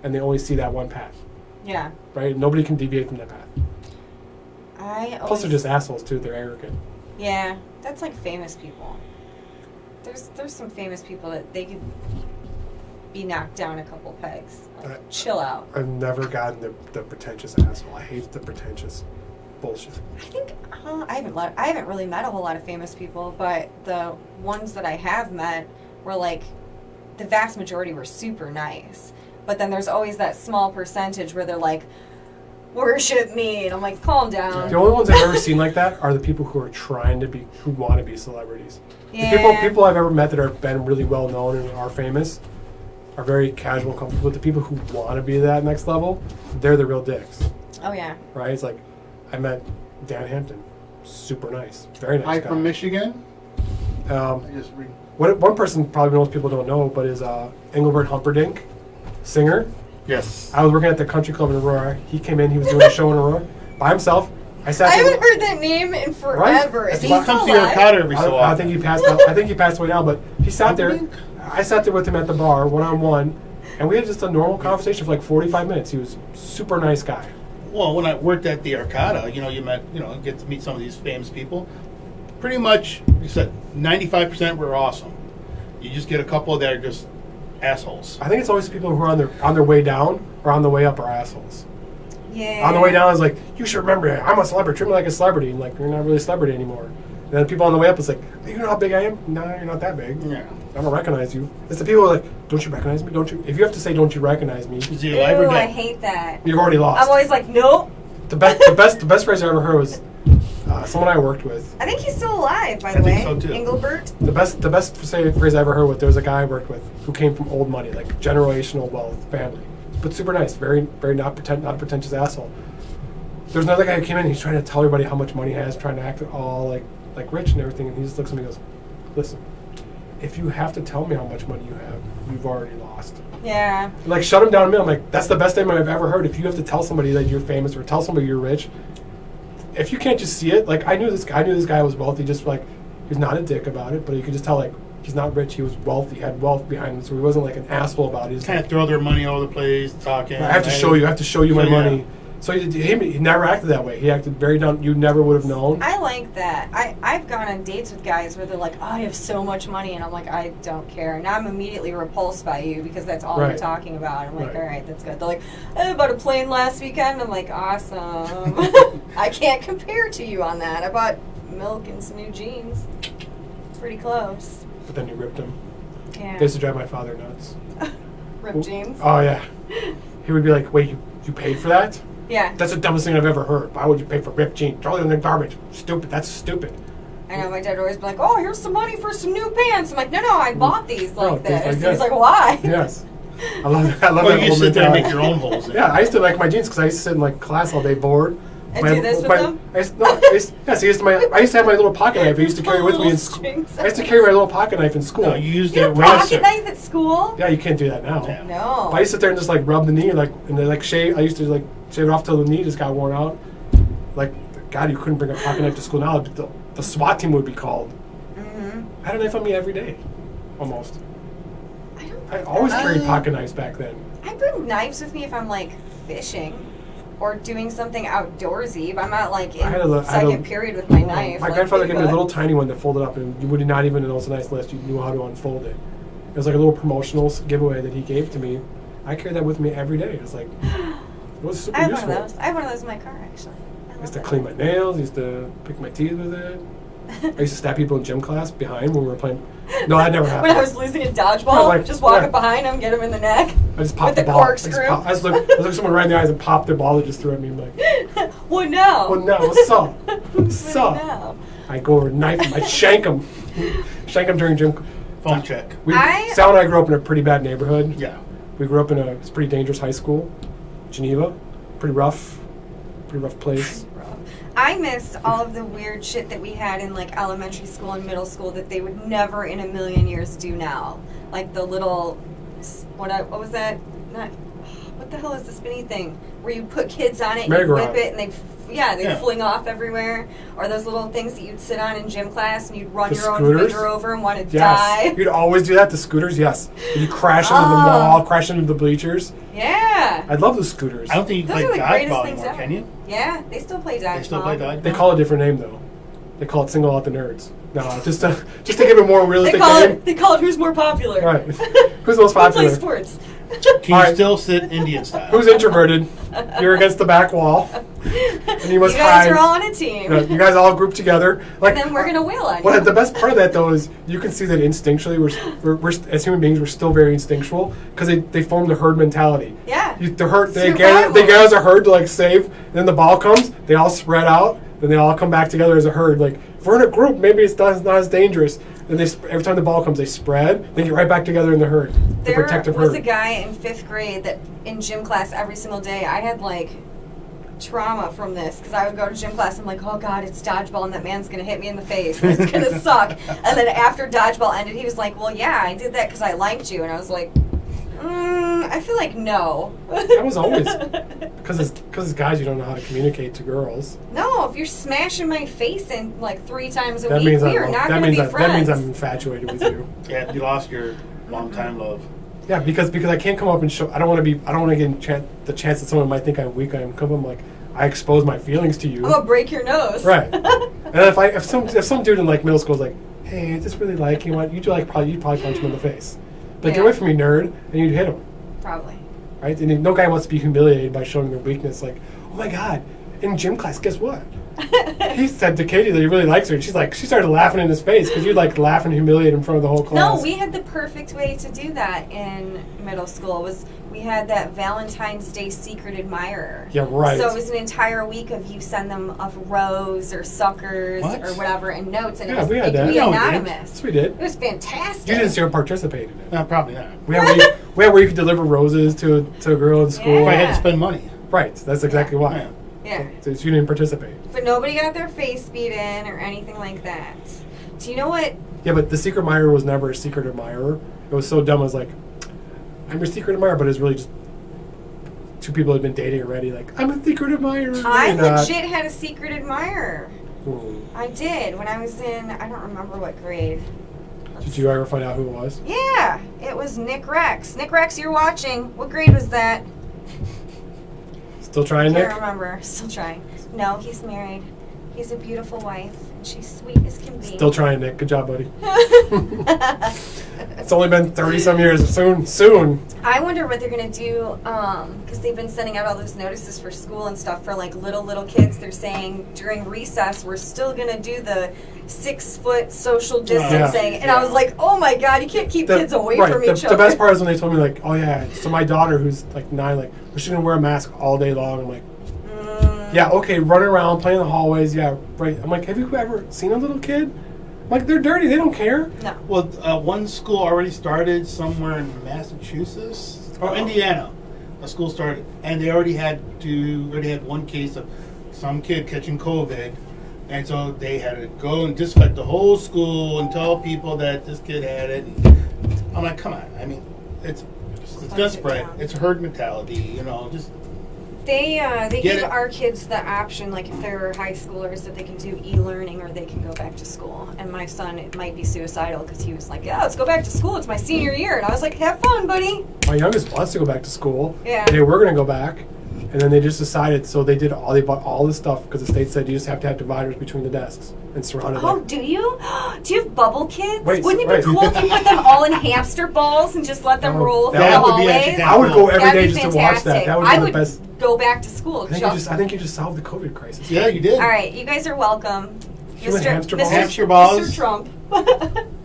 and they only see that one path, Yeah. right? Nobody can deviate from that path. I Plus, always, they're just assholes too. They're arrogant. Yeah, that's like famous people. There's some famous people that they could be knocked down a couple pegs. Like, chill out. I've never gotten the pretentious asshole. I hate the pretentious bullshit. I think I haven't really met a whole lot of famous people, but the ones that I have met were like the vast majority were super nice. But then there's always that small percentage where they're like, worship me, and I'm like, calm down. The only ones I've ever seen like that are the people who are who want to be celebrities. Yeah. The people I've ever met that are been really well known and are famous are very casual, comfortable. But the people who want to be that next level, they're the real dicks, Oh yeah. right? It's like I met Dan Hampton, super nice, very nice Hi guy. from Michigan. Um, I just read. one person probably most people don't know, but is Engelbert Humperdinck, singer. Yes. I was working at the country club in Aurora. He came in. He was doing a show in Aurora by himself. I sat I there. haven't heard that name in forever. Right? Is he He still Comes to your alive? Arcata every so I often. think he passed. I think he passed away now. But he sat there. I sat there with him at the bar, 1-on-1, and we had just a normal conversation for like 45 minutes. He was a super nice guy. Well, when I worked at the Arcata, you get to meet some of these famous people. Pretty much, you said 95% were awesome. You just get a couple that are just assholes. I think it's always people who are on their way down or on the way up are assholes. Yeah. On the way down is like, you should remember, I'm a celebrity. Treat me like a celebrity. And like, you're not really a celebrity anymore. And then people on the way up is like, you know how big I am? No, you're not that big. Yeah. I don't recognize you. It's the people who are like, don't you recognize me? Don't you? If you have to say, don't you recognize me, Is he Ew, alive or I dead? hate that. you've already lost. I'm always like, nope. The best phrase I ever heard was someone I worked with. I think he's still alive, by I the way. think so, too. Engelbert. The best phrase I ever heard was there was a guy I worked with who came from old money, like generational wealth family, but super nice, very not pretentious asshole. There's another guy who came in. He's trying to tell everybody how much money he has, trying to act all like rich and everything. And he just looks at me and goes, "Listen, if you have to tell me how much money you have, you've already lost." Yeah. Like shut him down a minute. I'm like, that's the best thing I've ever heard. If you have to tell somebody that you're famous or tell somebody you're rich, if you can't just see it, like I knew this guy was wealthy. Just like he's not a dick about it, but you could just tell like he's not rich. He was wealthy. He had wealth behind him, so he wasn't like an asshole about it. He's Kind like, of throw their money all over the place, talking. I have to show you. I have to show you my So, yeah. money. So he never acted that way. He acted very down. You never would have known. I like that. I've gone on dates with guys where they're like, oh, I have so much money. And I'm like, I don't care. And I'm immediately repulsed by you because that's all Right. you're talking about. I'm like, Right. all right, that's good. They're like, I bought a plane last weekend. I'm like, awesome. I can't compare to you on that. I bought milk and some new jeans. Pretty close. But then you ripped him. Yeah. They used to drive my father nuts. Ripped jeans. Oh yeah. He would be like, wait, you paid for that? Yeah. That's the dumbest thing I've ever heard. Why would you pay for ripped jeans? Throw them in the garbage. Stupid. That's stupid. I know my dad would always be like, oh, here's some money for some new pants. I'm like, no, I bought these No, like things like this. that. He's like, why? Yes. I love that. I love Well, that you old sit there and mentality. make your own holes in. Yeah, I used to like my jeans because I used to sit in like class all day bored. And do this with them? I used to have my little pocket knife. I used to carry with me in Little school. strings. I used to carry my little pocket knife in school. No, you used You it had a right. pocket knife at school? Yeah, you can't do that now. Yeah. No. But I used to sit there and just like rub the knee, like and then like shave. I used to like shave it off till the knee just got worn out. Like, God, you couldn't bring a pocket knife to school now. The SWAT team would be called. Mm-hmm. I had a knife on me every day, almost. I don't. I always carried Uh, pocket knives back then. I bring knives with me if I'm like fishing or doing something outdoorsy. If I'm not like in I had a second period with my knife. My like, grandfather big gave me a little bucks. tiny one that folded up, and you would not even know it's a nice list. You knew how to unfold it. It was like a little promotional giveaway that he gave to me. I carried that with me every day. It was like, it was super I have useful. one of those. I have one of those in my car actually. I used to clean my nails. I used to pick my teeth with it. I used to stab people in gym class behind when we were playing. No, that never happened. When I was losing a dodgeball, Yeah, like- just walking yeah. behind him, get him in the neck. I just popped with the the ball. corkscrew. I just looked someone right in the eyes and popped the ball that just threw at me. I'm like, What now? well, no, what's up? What What's up? now? I go over knife him. I shank him. Shank him during gym. Phone check. Sal and I grew up in a pretty bad neighborhood. Yeah. We grew up in a pretty dangerous high school, Geneva. Pretty rough place. I miss all of the weird shit that we had in like elementary school and middle school that they would never in a million years do now. Like the little, what was that? What the hell is the spinny thing? Where you put kids on it and you whip it and they fling off everywhere. Or those little things that you'd sit on in gym class and you'd run your own finger over and want to die. You'd always do that, the scooters, yes. You'd crash into the wall, crash into the bleachers. Yeah. I love the scooters. I don't think you play dodgeball anymore, can you? Yeah, they still play dodgeball. They still play dodgeball? They call it a different name, though. They call it Single Out the Nerds. No, just to give it more realistic name. They call it Who's More Popular. Right. Who's most popular? Who plays sports? Can you still sit Indian style? Who's introverted? You're against the back wall. And you must you guys hide. are all on a team. You guys all group together. Like, and then we're going to wail on you. Well, the best part of that, though, is you can see that instinctually, we're as human beings, we're still very instinctual because they form the herd mentality. Yeah. The herd, they gather as a herd to, like, save. And then the ball comes, they all spread out, then they all come back together as a herd. Like, if we're in a group, maybe it's not as dangerous. Then every time the ball comes, they spread. They get right back together in the herd. The protective herd. There was a guy in 5th grade that in gym class every single day, I had like trauma from this because I would go to gym class and I'm like, oh God, it's dodgeball and that man's going to hit me in the face and it's going to suck. And then after dodgeball ended, he was like, well, yeah, I did that because I liked you. And I was like, I feel like no. That was always because as guys you don't know how to communicate to girls. No, if you're smashing my face in like 3 times a week, we are not going to be friends. That means I'm infatuated with you. Yeah, you lost your long time love. Yeah, because I can't come up and show. I don't want to get the chance that someone might think I'm weak. I'm like I expose my feelings to you. I'm gonna break your nose. Right. And if some dude in like middle school is like, hey, I just really like you, you'd probably punch him in the face. Like, get away from me, nerd, and you'd hit him. Probably. Right? And no guy wants to be humiliated by showing their weakness. Like, oh my God, in gym class, guess what? He said to Katie that he really likes her, and she started laughing in his face because you'd like laugh and humiliate in front of the whole class. No, we had the perfect way to do that in middle school. We had that Valentine's Day secret admirer. Yeah, right. So it was an entire week of you send them a rose or suckers or whatever and notes, and it had that. could be anonymous. Yes, we did. It was fantastic. You didn't participate in it. No, probably not. We had where you could deliver roses to a girl in school. If I had to spend money. Right, that's exactly why. Yeah. So you didn't participate. But nobody got their face beat in or anything like that. Do you know what? Yeah, but the secret admirer was never a secret admirer. It was so dumb. It was like, I'm your secret admirer, but it's really just 2 people had been dating already. Like, I'm a secret admirer. I legit had a secret admirer. Hmm. I did when I was in, I don't remember what grade. Did you ever find out who it was? Yeah, it was Nick Rex. Nick Rex, you're watching. What grade was that? Still trying, Nick? Can't remember. Still trying. No, he's married. He's a beautiful wife, and she's sweet as can be. Still trying, Nick. Good job, buddy. It's only been 30-some years. Soon. I wonder what they're going to do, because they've been sending out all those notices for school and stuff for, like, little kids. They're saying during recess we're still going to do the 6-foot social distancing. And I was like, oh, my God, you can't keep kids away from each other. The best part is when they told me, like, oh, yeah. So my daughter, who's, like, 9, like, she's going to wear a mask all day long. I'm like, yeah, okay, running around, playing in the hallways, yeah, right. I'm like, have you ever seen a little kid? I'm like, they're dirty, they don't care. No. Well, one school already started somewhere in Massachusetts or Indiana. A school started, and they already had one case of some kid catching COVID, and so they had to go and disinfect the whole school and tell people that this kid had it. And I'm like, come on, I mean, it's gonna spread. It's herd mentality, just. They give our kids the option, like if they're high schoolers, that they can do e-learning or they can go back to school. And my son, it might be suicidal because he was like, yeah, let's go back to school. It's my senior year. And I was like, have fun, buddy. My youngest wants to go back to school. Yeah. They were going to go back. And then they just decided, so they bought all this stuff because the state said you just have to have dividers between the desks and surrounded Oh, them. do you? Do you have bubble kids? Wait, Wouldn't it be cool if you put them all in hamster balls and just let them roll through the that would be hallways? actually I would go every That'd day be just to watch that. fantastic. That would I be would the best. go back to school. I think you just solved the COVID crisis. Yeah, you did. All right, you guys are welcome. Human hamster balls? Hamster balls. Mr. Trump.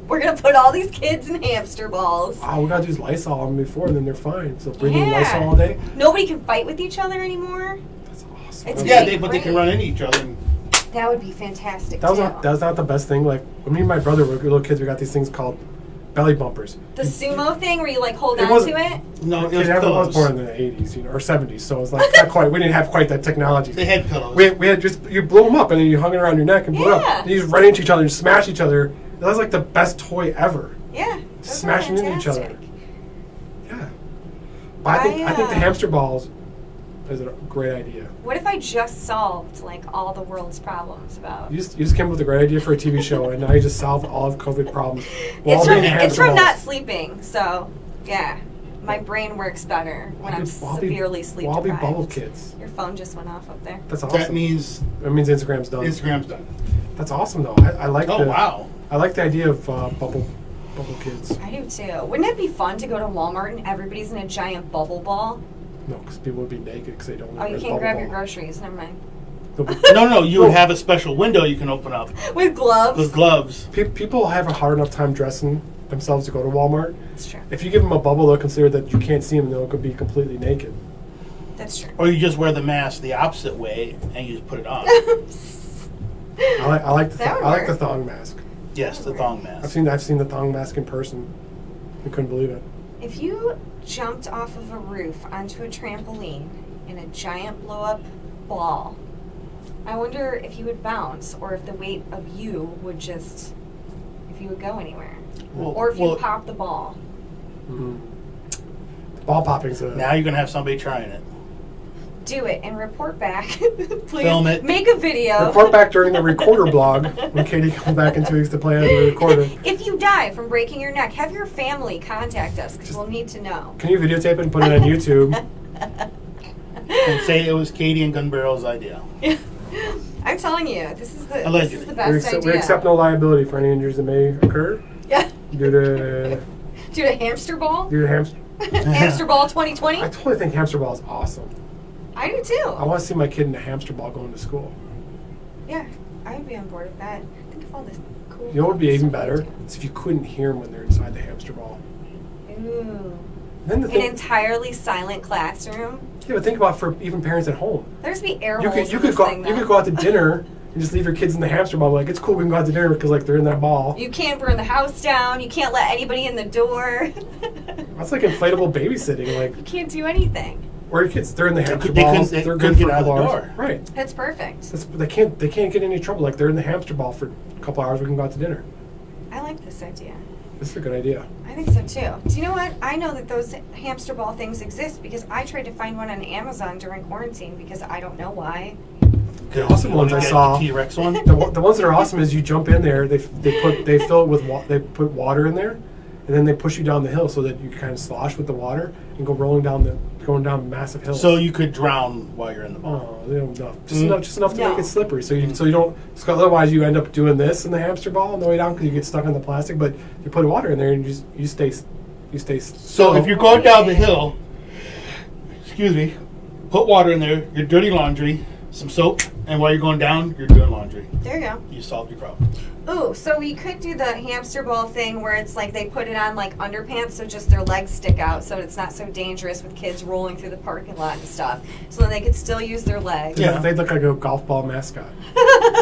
We're going to put all these kids in hamster balls. Oh, we got to use Lysol on them before, and then they're fine. So breathing Yeah. Lysol all day. Nobody can fight with each other anymore. That's awesome. It's Yeah, but they can run into each other. And That would be fantastic. That was not the best thing. Like when me and my brother were little kids, we got these things called belly bumpers. The sumo thing where you like hold It on wasn't- to it. No, it was Everyone was pillows. born in the 80s, or 70s, so it's like not quite. We didn't have quite that technology. They had pillows. We had just you blew them up and then you hung it around your neck and blew it up. Yeah. And you just run into each other and smash each other. That was like the best toy ever. Yeah. those are Smashing into each other. fantastic. Yeah. But I think the I, hamster balls is a great idea. What if I just solved like all the world's problems about? You just came up with a great idea for a TV show, and now you just solved all of COVID problems. while It's being from, hamster it's from balls. not sleeping, so yeah. My brain works better when I'm severely sleep We'll all be deprived. bubble kids. Your phone just went off up there. That's awesome. That means That means Instagram's done. Instagram's done. That's awesome, though. I like Oh, the wow. I like the idea of bubble kids. I do too. Wouldn't it be fun to go to Walmart and everybody's in a giant bubble ball? No, because people would be naked because they don't. Oh, know you where can't bubble grab your ball. groceries. Never mind. They'll be- No, you would have a special window you can open up With gloves. with gloves. People have a hard enough time dressing themselves to go to Walmart. That's true. If you give them a bubble, they'll consider that you can't see them. They'll be completely naked. That's true. Or you just wear the mask the opposite way and you just put it on. I like the That would I like the work. thong mask. Yes, the thong I've mask. seen the thong mask in person. I couldn't believe it. If you jumped off of a roof onto a trampoline in a giant blow up ball, I wonder if you would bounce or if the weight of you would just, if you would go anywhere. Or if you pop the ball. Mm-hmm. Ball popping's a Now you're going to have somebody trying it. Do it and report back. Please Film it. make a video. report back during the recorder blog when Katie comes back in 2 weeks to play on the recorder. If you die from breaking your neck, have your family contact us because we'll need to know. Can you videotape it and put it on YouTube? And say it was Katie and Gun Barrel's idea. I'm telling you, this is the Allegedly. best idea. We accept no liability for any injuries that may occur Yeah. due to Dude, a hamster ball? hamster. Hamster ball 2020? I totally think hamster ball is awesome. I do too. I want to see my kid in a hamster ball going to school. Yeah, I would be on board with that. Think of all this cool. You know what would be even better? Is if you couldn't hear them when they're inside the hamster ball. Ooh. Then the An thing, entirely silent classroom. yeah, but think about for even parents at home. There's be air You holes could in this thing, you though. could go out to dinner and just leave your kids in the hamster ball. Like it's cool, we can go out to dinner because like they're in that ball. You can't burn the house down. You can't let anybody in the door. That's like inflatable babysitting. Like You can't do anything. or your kids, they're in the hamster they couldn't- balls. they They're couldn't good for get a out of couple the hours. door. Right. That's perfect. They can't get in any trouble. Like they're in the hamster ball for a couple hours. We can go out to dinner. I like this idea. This is a good idea. I think so too. Do you know what? I know that those hamster ball things exist because I tried to find one on Amazon during quarantine because I don't know why. The awesome ones I saw. The T-Rex one. The ones that are awesome is you jump in there. They fill it with they put water in there, and then they push you down the hill so that you kind of slosh with the water and go going down massive hills. So you could drown while you're in the ball. Oh, they don't enough. Mm. Just enough to No. make it slippery. So you don't. So otherwise, you end up doing this in the hamster ball on the way down because you get stuck on the plastic. But you put water in there and you stay. So still. if you're going down the hill, excuse me, put water in there, your dirty laundry, some soap, and while you're going down, you're doing laundry. There you go. You solved your problem. Ooh, so we could do the hamster ball thing where it's like they put it on like underpants so just their legs stick out so it's not so dangerous with kids rolling through the parking lot and stuff. So then they could still use their legs. Yeah. They look like a golf ball mascot.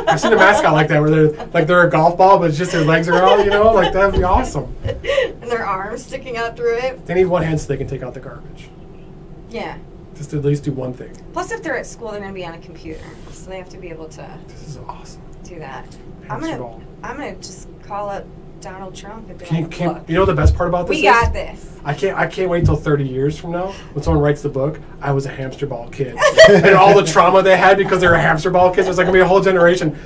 I've seen a mascot like that where they're a golf ball, but it's just their legs are out. Like that'd be awesome. And their arms sticking out through it. They need one hand so they can take out the garbage. Yeah. Just to at least do one thing. Plus, if they're at school, they're going to be on a computer, so they have to be able to This is awesome. do that. Hamster ball. I'm gonna just call up Donald Trump and be Can you, like, can, look, you know the best part about this we is? got this. I can't wait until 30 years from now when someone writes the book, I was a hamster ball kid. And all the trauma they had because they were hamster ball kids. It's like going to be a whole generation.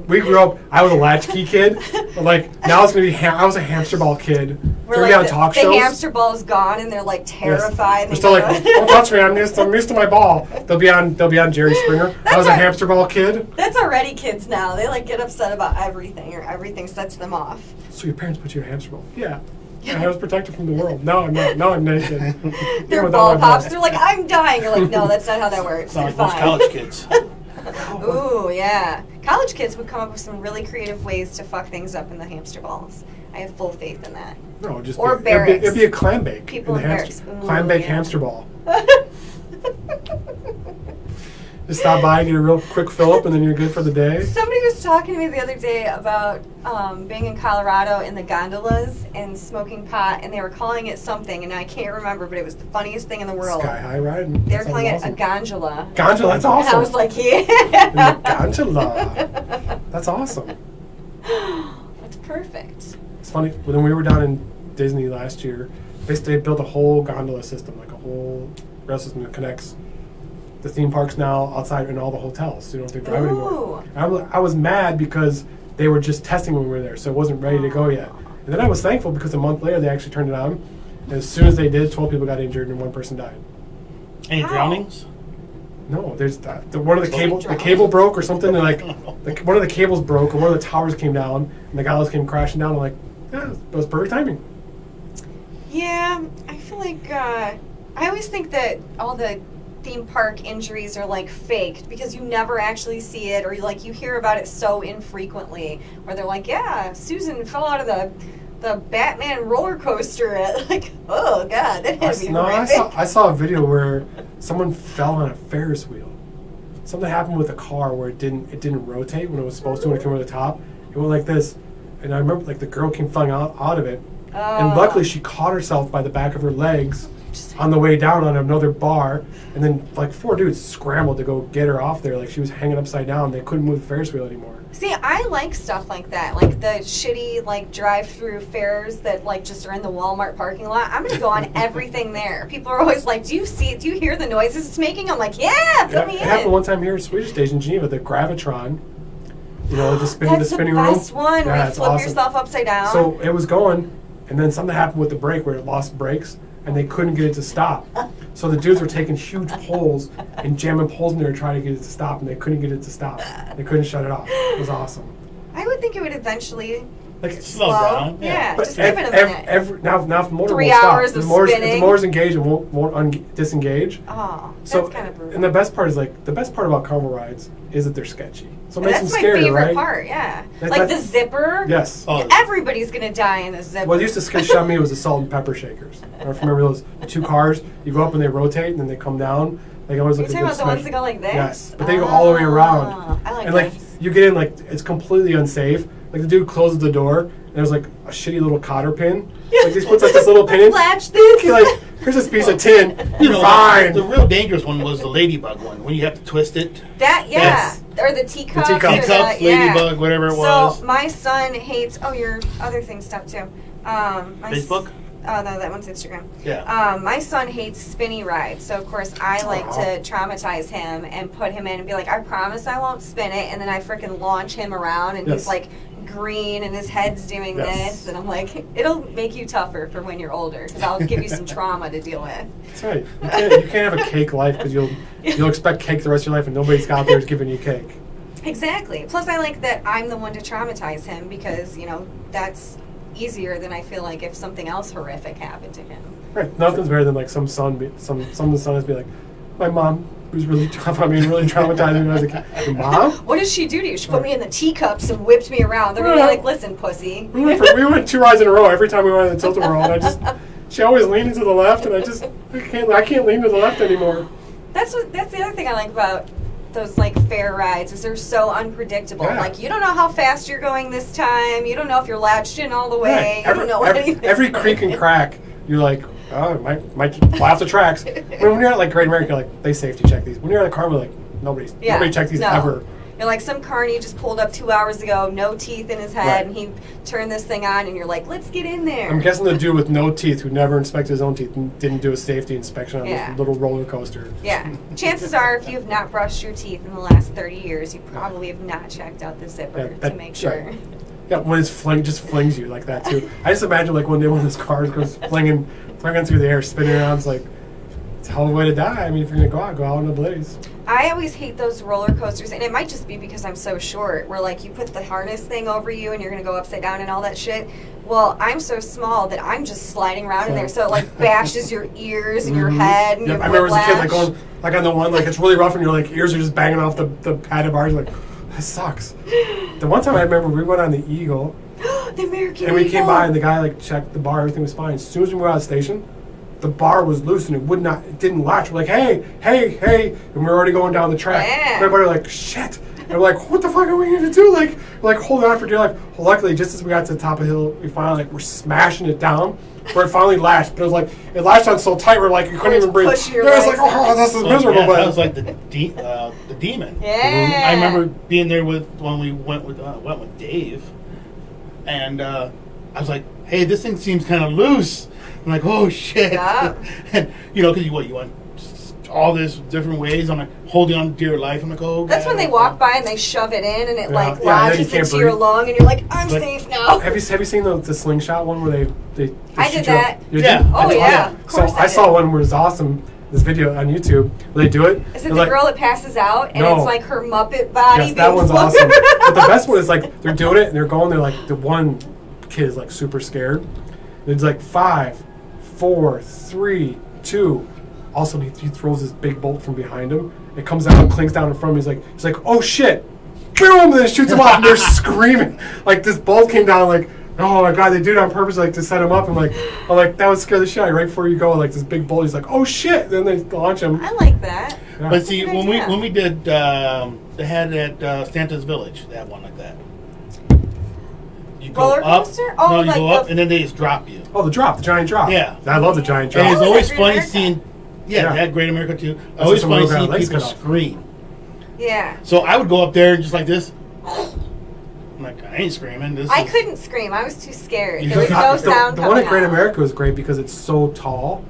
We grew up, I was a latchkey kid. But like now it's going to be, I was a hamster ball kid. We're They're like, on talk the shows. hamster ball is gone, and they're like Yes. terrified. They're still like, don't touch me, I'm used to my ball. They'll be on Jerry Springer. I was a hamster ball kid. That's already kids now. They like get upset about everything, or everything sets them off. So your parents put you in a hamster ball? Yeah. I was protected from the world. No, I'm not. No, I'm naked. Their Even ball without my pops. They're like, I'm dying. You're like, no, that's not how that works. Sound You're like most fine. college kids. Ooh, yeah. College kids would come up with some really creative ways to fuck things up in the hamster balls. I have full faith in that. No, just Or it'd barracks. be a clam bake. People in the in hamster, barracks. Ooh, clam bake yeah. hamster ball. Just stop by, get a real quick fill up, and then you're good for the day. Somebody was talking to me the other day about being in Colorado in the gondolas and smoking pot, and they were calling it something, and I can't remember, but it was the funniest thing in the world. Sky high riding. They were That calling sounds it a awesome. gondola. Gondola, that's awesome. And I was like, In yeah. the gondola. That's awesome. That's perfect. It's funny, when we were down in Disney last year, they built a whole gondola system, like a whole rail system that connects the theme parks now outside and all the hotels, so you don't have to drive anymore. I was mad because they were just testing when we were there, so it wasn't ready to go yet. And then I was thankful because a month later they actually turned it on, and as soon as they did, 12 people got injured and 1 person died. Any How? drownings? No, there's one of the Drowned. cable broke or something. And one of the cables broke, or one of the towers came down, and the gondolas came crashing down. I'm like, yeah, it was perfect timing. Yeah, I feel like I always think that all the theme park injuries are like faked because you never actually see it, or like you hear about it so infrequently. Where they're like, yeah, Susan fell out of the Batman roller coaster at like, oh god, that had to be horrific. I saw a video where someone fell on a Ferris wheel. Something happened with the car where it didn't rotate when it was supposed to when it came over the top. It went like this, and I remember like the girl came flying out of it, and luckily she caught herself by the back of her legs on the way down on another bar, and then like 4 dudes scrambled to go get her off there. Like she was hanging upside down. They couldn't move the Ferris wheel anymore. See, I like stuff like that, like the shitty like drive-through fairs that like just are in the Walmart parking lot. I'm gonna go on everything there. People are always like, do you hear the noises it's making? I'm like, yeah, put me It happened in. one time here at Swedish Stage in Geneva, the Gravitron. You know, the spinning That's the spinning the room. best one where Yeah, you it's flip awesome. yourself upside down. So it was going, and then something happened with the brake where it lost brakes, and they couldn't get it to stop. So the dudes were taking huge poles and jamming poles in there to try to get it to stop, and they couldn't get it to stop. They couldn't shut it off. It was awesome. I would think it would eventually Like, Slow down. Yeah, but just give it a minute. now if the motor 3 won't stop. hours If of the motor's, if spinning. the motor's engaged, it won't disengage. Oh, that's So, kind of brutal. and the best part is the best part about carnival rides is that they're sketchy. So it makes That's them my scary, favorite right? part, yeah. That- Like the that's- zipper. Yes. Oh, Everybody's gonna die in the zipper. What used to shut me was the salt and pepper shakers. I don't know if you remember those 2 cars. You go up and they rotate, and then they come down. They always You're look talking like about the ones that go like this? Yes, but they go all the way around. I like and like those. you get in, like it's completely unsafe. Like the dude closes the door, and there's like a shitty little cotter pin. Like he puts like this little pin in. Let's latch this. He's like, here's this piece of tin. You You're know, fine. the real dangerous one was the ladybug one, when you have to twist it. That, yeah. Yes. Or the teacups. teacups. or Teacups, the, yeah. ladybug, whatever it was. So my son hates, your other thing stopped too. Facebook? Oh, no, that one's Instagram. Yeah. My son hates spinny rides, so of course I like to traumatize him and put him in and be like, I promise I won't spin it, and then I freaking launch him around, and Yes. he's like green, and his head's doing Yes. this, and I'm like, it'll make you tougher for when you're older, because I'll give you some trauma to deal with. That's right. You can't have a cake life because you'll expect cake the rest of your life, and nobody's out there is giving you cake. Exactly. Plus, I like that I'm the one to traumatize him because, that's easier than I feel like if something else horrific happened to him. Right. Nothing's better than like some of the sons be like, my mom was really tough on me and really traumatized me when I was a kid. Your mom? What did she do to you? She put me in the teacups and whipped me around. They're gonna be like, listen, pussy. We went 2 rides in a row every time we went on the Tilt-A-Whirl, and she always leaned to the left, and I can't lean to the left anymore. That's the other thing I like about those like fair rides is they're so unpredictable. Yeah. Like you don't know how fast you're going this time. You don't know if you're latched in all the way. Right. You don't know anything. Every creak and crack, you're like, oh, it might fly off the tracks. When you're at like Great America, like they safety check these. When you're at a Carnival, like nobody checked these no. ever. You're like some carny just pulled up 2 hours ago, no teeth in his head, Right. and he turned this thing on, and you're like, let's get in there. I'm guessing the dude with no teeth who never inspected his own teeth and didn't do a safety inspection on Yeah. this little roller coaster. Yeah. Chances are, if you have not brushed your teeth in the last 30 years, you probably have not checked out the zipper to make sure. Right. Yeah, when it's just flings you like that too. I just imagine like one day one of those cars goes flinging through the air, spinning around. It's like, it's a hell of a way to die. I mean, if you're gonna go out in a blaze. I always hate those roller coasters, and it might just be because I'm so short, where like you put the harness thing over you and you're gonna go upside down and all that shit. Well, I'm so small that I'm just sliding around in there, so it like bashes your ears and your head and Yep, your I remember as a kid like whiplash. going like on the one like it's really rough and your like ears are just banging off the padded bars. You're like, this sucks. The one time I remember we went on the Eagle The American and we came Eagle. by and the guy like checked the bar, everything was fine. As soon as we were out of the station, the bar was loose and it didn't latch. We're like, hey, and we're already going down the track. Yeah. Everybody like, shit. And we're like, what the fuck are we going to do? Like, we're like holding on for dear life. Well, luckily, just as we got to the top of the hill, we finally we're smashing it down. Where it finally latched, but it was like it latched on so tight, we're like you couldn't even breathe. It pushing your was like, legs oh, this is miserable. Yeah, But that was like the demon. Yeah. I remember being there when we went with Dave, and I was like, "Hey, this thing seems kind of loose." I'm like, "Oh shit!" Yeah. And because you went all this different ways. I'm like holding on to dear life. I'm like, "Oh." That's God, when they walk by and they shove it in and it like Yeah, and then you lodges can't into your breathe. lung and you're like, I'm But safe now. have you seen the slingshot one where they I shoot did you up? that. You Yeah. did? Oh, I did. yeah. Of So course I I saw did. one where it's awesome. This video on YouTube where they do it. Is it They're the like, girl that passes out and No. it's like her Muppet body? Yes, that being one's floated awesome. around? But the best one is like they're doing it and they're going. They're like the one kid is like super scared. And it's like 5, 4, 3, 2. Also, he throws this big bolt from behind him. It comes out and clings down in front of him. He's like, oh shit! Boom! And then shoots him off. And they're screaming like this bolt came down. Like, oh my god, they do it on purpose, like to set him up. I'm like, that would scare the shit out of you right before you go. Like this big bolt. He's like, oh shit! Then they launch him. I like that. Yeah. But see, Good when idea. we did, they had at Santa's Village. They had one like that. You go Roller up. coaster? Oh, no, you like go the- up and then they just drop you. Oh, the giant drop. Yeah. I love the giant And drop. it's Oh, is always that Great funny America? seeing. Yeah, Yeah. they had Great America too. That's Always what funny someone seeing got legs people cut off. scream. Yeah. So I would go up there just like this. I'm like, I ain't screaming. This I is- couldn't scream. I was too scared. You There was got- no sound the coming one at Great out. America was great because it's so tall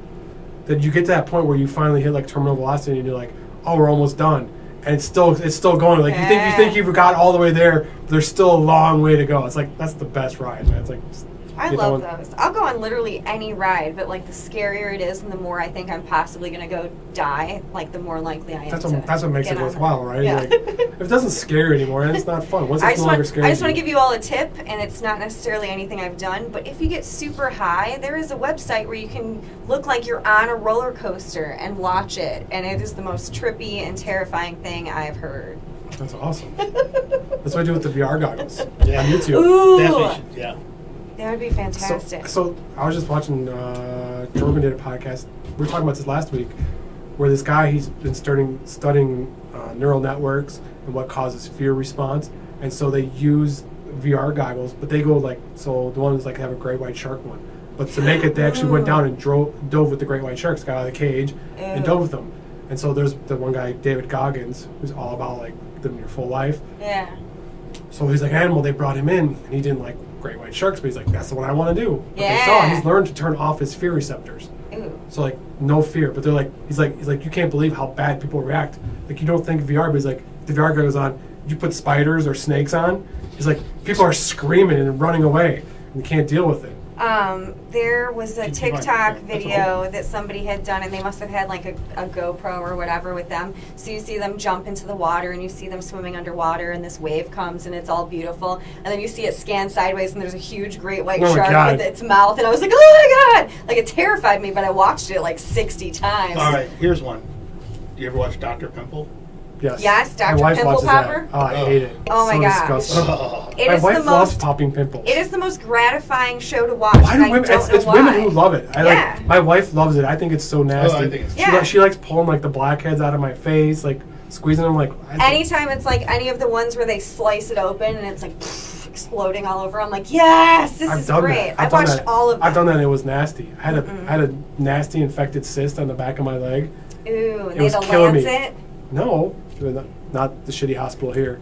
that you get to that point where you finally hit like terminal velocity and you're like, oh, we're almost done, and it's still going. Like you think you've got all the way there, but there's still a long way to go. It's like that's the best ride, man. It's like I get that love one. those. I'll go on literally any ride, but like the scarier it is and the more I think I'm possibly going to go die, like the more likely I am That's to what makes get it on worthwhile, right? Yeah. Like, if it doesn't scare you anymore, then it's not fun. Once I it's just no longer want scary. to give you all a tip, and it's not necessarily anything I've done, but if you get super high, there is a website where you can look like you're on a roller coaster and watch it, and it is the most trippy and terrifying thing I've heard. That's awesome. That's what I do with the VR goggles Yeah. on YouTube. Ooh, That's what you should, yeah. that would be fantastic. So I was just watching Joe Rogan did a podcast. We were talking about this last week, where this guy he's been studying neural networks and what causes fear response, and so they use VR goggles, but they go like so the one is like have a great white shark one, but to make it they actually went down and dove with the great white sharks, got out of the cage and Ew. dove with them, and so there's the one guy David Goggins who's all about like living your full life. Yeah. So he's like animal. They brought him in, and he didn't like great white sharks, but he's like, that's the one I want to do. But they saw Yeah. he's learned to turn off his fear receptors. Ooh. So like no fear, but they're like he's like you can't believe how bad people react. Like you don't think VR, but he's like the VR goes on. You put spiders or snakes on. He's like people are screaming and running away, and you can't deal with it. There was a Keep going. TikTok That's video that somebody had done, and they must have had like a GoPro or whatever with them. So you see them jump into the water, and you see them swimming underwater, and this wave comes, and it's all beautiful. And then you see it scan sideways, and there's a huge great white Oh my shark God. with its mouth, and I was like, oh my god! Like it terrified me, but I watched it like 60 times. All right, here's one. You ever watch Dr. Pimple? Yes. Yes, My Dr. wife Pimple watches Popper? that. Oh, I hate it. Oh my so gosh. disgusting. It My is wife the loves most. popping pimples. It is the most gratifying show to watch. Why and do women? I don't know It's why. women who love it. Yeah. My wife loves it. I think it's so nasty. I think it's- Yeah. She likes pulling like the blackheads out of my face, like squeezing them. Like Anytime it's like any of the ones where they slice it open and it's like exploding all over, I'm like, yes, this is great. I've done watched that. all of them. I've done that. And it was nasty. I had a nasty infected cyst on the back of my leg. Ooh, It they was had to killing me. lance No, not the shitty hospital here.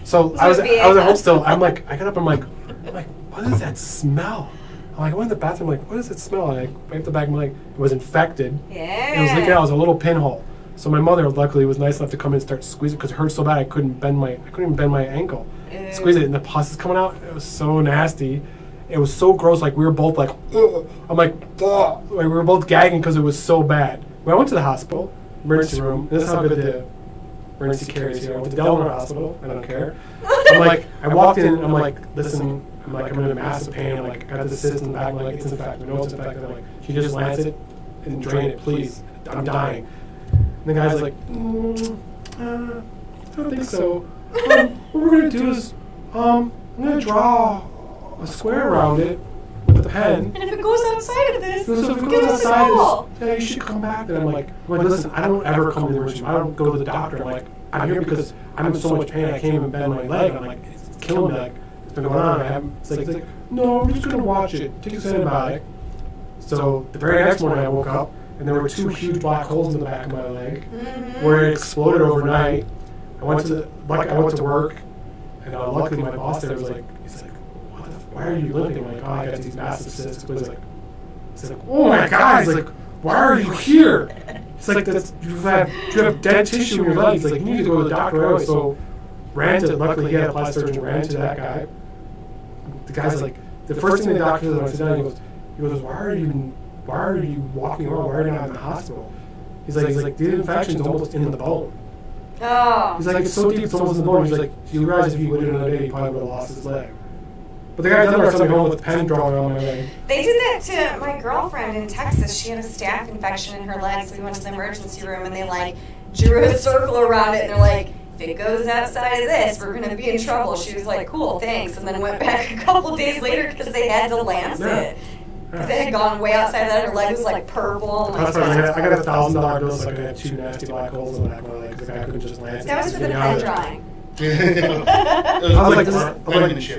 So So I was VA at home hospital. still. I got up. I'm like, what is that smell? I'm like, I went in the bathroom. I'm like, what does it smell? And I wiped the back of my leg. It was infected. it. Yeah. It was leaking out. It was a little pinhole. So my mother luckily was nice enough to come in and start squeezing because it hurt so bad I couldn't even bend my ankle. Ew. Squeeze it and the pus is coming out. It was so nasty. It was so gross. Like we were both like, ugh. I'm like, ugh. Like, we were both gagging because it was so bad. When I went to the hospital, emergency room. This is how good the emergency care is here. I went to Delaware Hospital. I don't care. I'm like, I walked in. I'm like, listen. I'm like, I'm in a massive pain. I'm like, I got the cyst in the back. I'm like, it's infected. No, it's infected. I'm like, can you just lance it and drain it, please? I'm dying. And the guy's like, I don't think so. What we're gonna do is, I'm gonna draw a square around it with the pen. And if it goes outside of this, So if it give goes us a outside, call. yeah, you should come back. And I'm like, listen, I don't ever come to the emergency room. I don't go to the doctor. I'm like, I'm here because I'm in so much pain. I can't even bend my leg. I'm like, it's killing me. Like, it's been going on. It's like, no, I'm just gonna watch it. Take this antibiotic. So the very next morning, I woke up and there were 2 huge black holes in the back of my leg, where it exploded overnight. I went to work, and luckily my boss there was like, he's like, why are you limping? I'm like, oh, I got these massive cysts. But he's like, oh my God. He's like, why are you here? It's like, you have dead tissue in your leg. He's like, you need to go to the doctor right away. So luckily he had a plastic surgeon, ran to that guy. The guy's like, the first thing the doctor says when I sit down, he goes, why are you walking around? Why are you not in the hospital? He's like, the infection's almost in the bone. Oh. He's like, it's so deep, it's almost in the bone. He's like, you realize if he waited another day, he probably would have lost his leg. But the guy never sent me home with a pen drawn on my leg. They did that to my girlfriend in Texas. She had a staph infection in her leg, so we went to the emergency room and they like drew a circle around it and they're like, if it goes outside of this, we're going to be in trouble. She was like, cool, thanks. And then went back a couple days later because they had to lance it. Because they had gone way outside of that. Her leg was like purple. And, like, That's why I got $1,000 bill, so I had 2 nasty black holes in the back of my leg because I couldn't just lance it. that was for the pen drawing. I was like,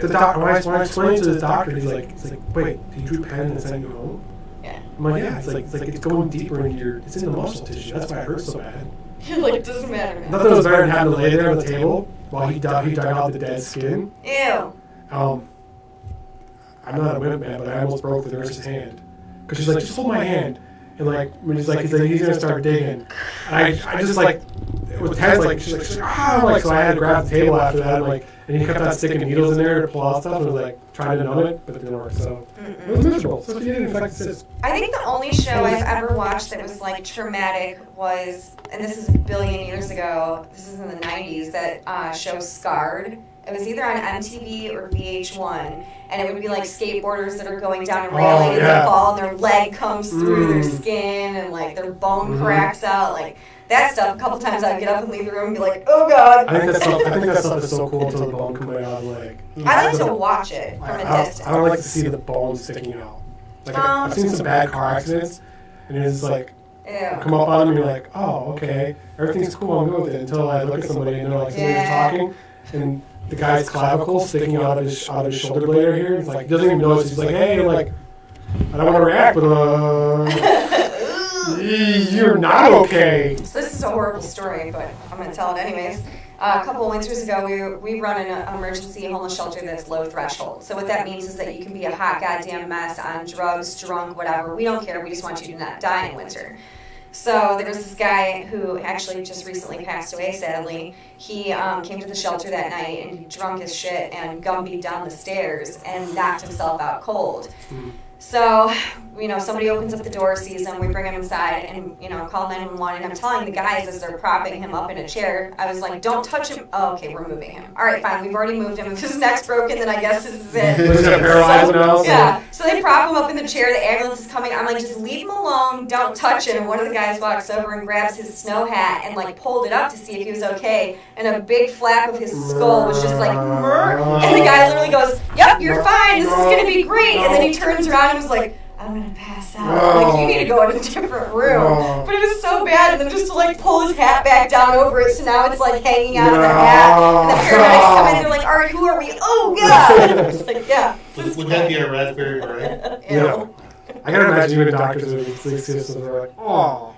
the doc, when I explained to the doctor, he's like, wait, did you drew pen and send you home? Yeah. I'm like, yeah, it's like it's going deeper into it's in the muscle tissue. That's why it hurts so bad. You're like, it doesn't matter, man. Nothing was better than having to lay there on the table while he dug out the dead skin. Ew. I'm not a wimp, man, but I almost broke the nurse's hand. Because she's like, just hold my hand. And like, when he's like, he's gonna start digging. And I just like, it was tense, like, she's like, ah, like, so I had to grab the table after that, and he kept on sticking needles in there to pull out stuff, and I was like, trying to numb it, but it didn't work, so. It was miserable. So if you didn't infect the cyst. I think the only show I've ever watched that was like traumatic was, and this is a billion years ago, this is in the 90s, that show Scarred. It was either on MTV or VH1, and it would be like skateboarders that are going down a railing and they fall and their leg comes through their skin and like their bone cracks out, like that stuff. A couple times I'd get up and leave the room and be like, oh God. I think that stuff is so cool until the bone coming out of the leg. I like to watch it from a distance. I don't like to see the bone sticking out. Like I've seen some bad car accidents, and it's like, Ew. come up on them and you're like, oh, okay, everything's cool, I'm good with it, until I look at somebody and they're like, somebody's talking, and the guy's clavicle sticking out of his shoulder blade right here. It's like, he doesn't even notice. He's like, hey, I'm like, I don't want to react, but you're not okay. So this is a horrible story, but I'm going to tell it anyways. A couple of winters ago, we run an emergency homeless shelter that's low threshold. So what that means is that you can be a hot goddamn mess on drugs, drunk, whatever. We don't care. We just want you to not die in winter. So there was this guy who actually just recently passed away, sadly. He came to the shelter that night and he drunk as shit and gumbied down the stairs and knocked himself out cold. So, somebody opens up the door, sees him, we bring him inside and, call 911. And I'm telling the guys as they're propping him up in a chair, I was like, don't touch him. Oh, okay, we're moving him. All right, fine, we've already moved him. If his neck's broken, then I guess this is it. He's got paralyzed now. Yeah, so they prop him up in the chair, the ambulance is coming. I'm like, just leave him alone, don't touch him. And one of the guys walks over and grabs his snow hat and like pulled it up to see if he was okay. And a big flap of his skull was just like, Murr. And the guy literally goes, yep, you're fine, this is gonna be great. And then he turns around and was like, I'm gonna pass out. Like, you need to go in a different room. But it was so bad, and then just to like pull his hat back down over it, so now it's like hanging out of the hat. And the paramedics come in, they're like, all right, who are we? Oh God! It's like, yeah. Would that be a raspberry beret? Yeah. I gotta imagine even doctors are so they're like, oh,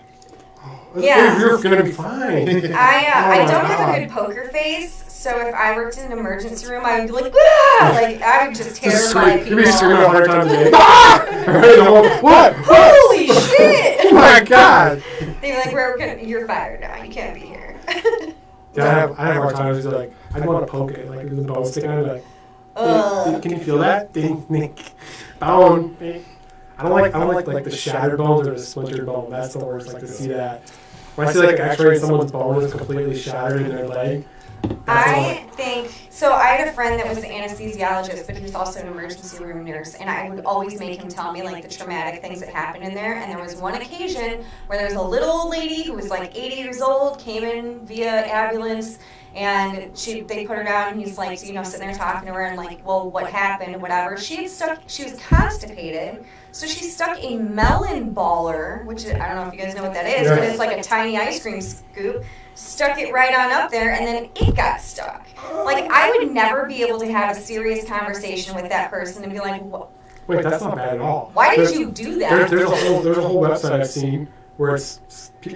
Yeah. you're gonna be fine. I don't have a good poker face, so if I worked in an emergency room, I would be like, ah! Like, I would just terrify people. You'd be screaming 100 times a day. Ah! What? Holy shit! Oh my God! They'd be like, you're fired now, you can't be here. Yeah, I have hard times. Like, I'd want to poke it, like with the bone sticking out. Like, can you feel that? Ding, ding, bone. I don't like the shattered bones or the splintered bone. That's the worst. Like to see that. When I see like an X-ray and someone's bone is completely shattered in their leg, I think so. I had a friend that was an anesthesiologist, but he was also an emergency room nurse, and I would always make him tell me like the traumatic things that happened in there. And there was one occasion where there was a little old lady who was like 80 years old, came in via ambulance, and they put her down, and he's like, sitting there talking to her, and like, well, what happened, whatever. She was constipated, so she stuck a melon baller, which I don't know if you guys know what that is, but it's like a tiny ice cream scoop. Stuck it right on up there, and then it got stuck. Like, I would never be able to have a serious conversation with that person and be like, Wait, that's not bad at all. why did you do that? There's a whole website I've seen where it's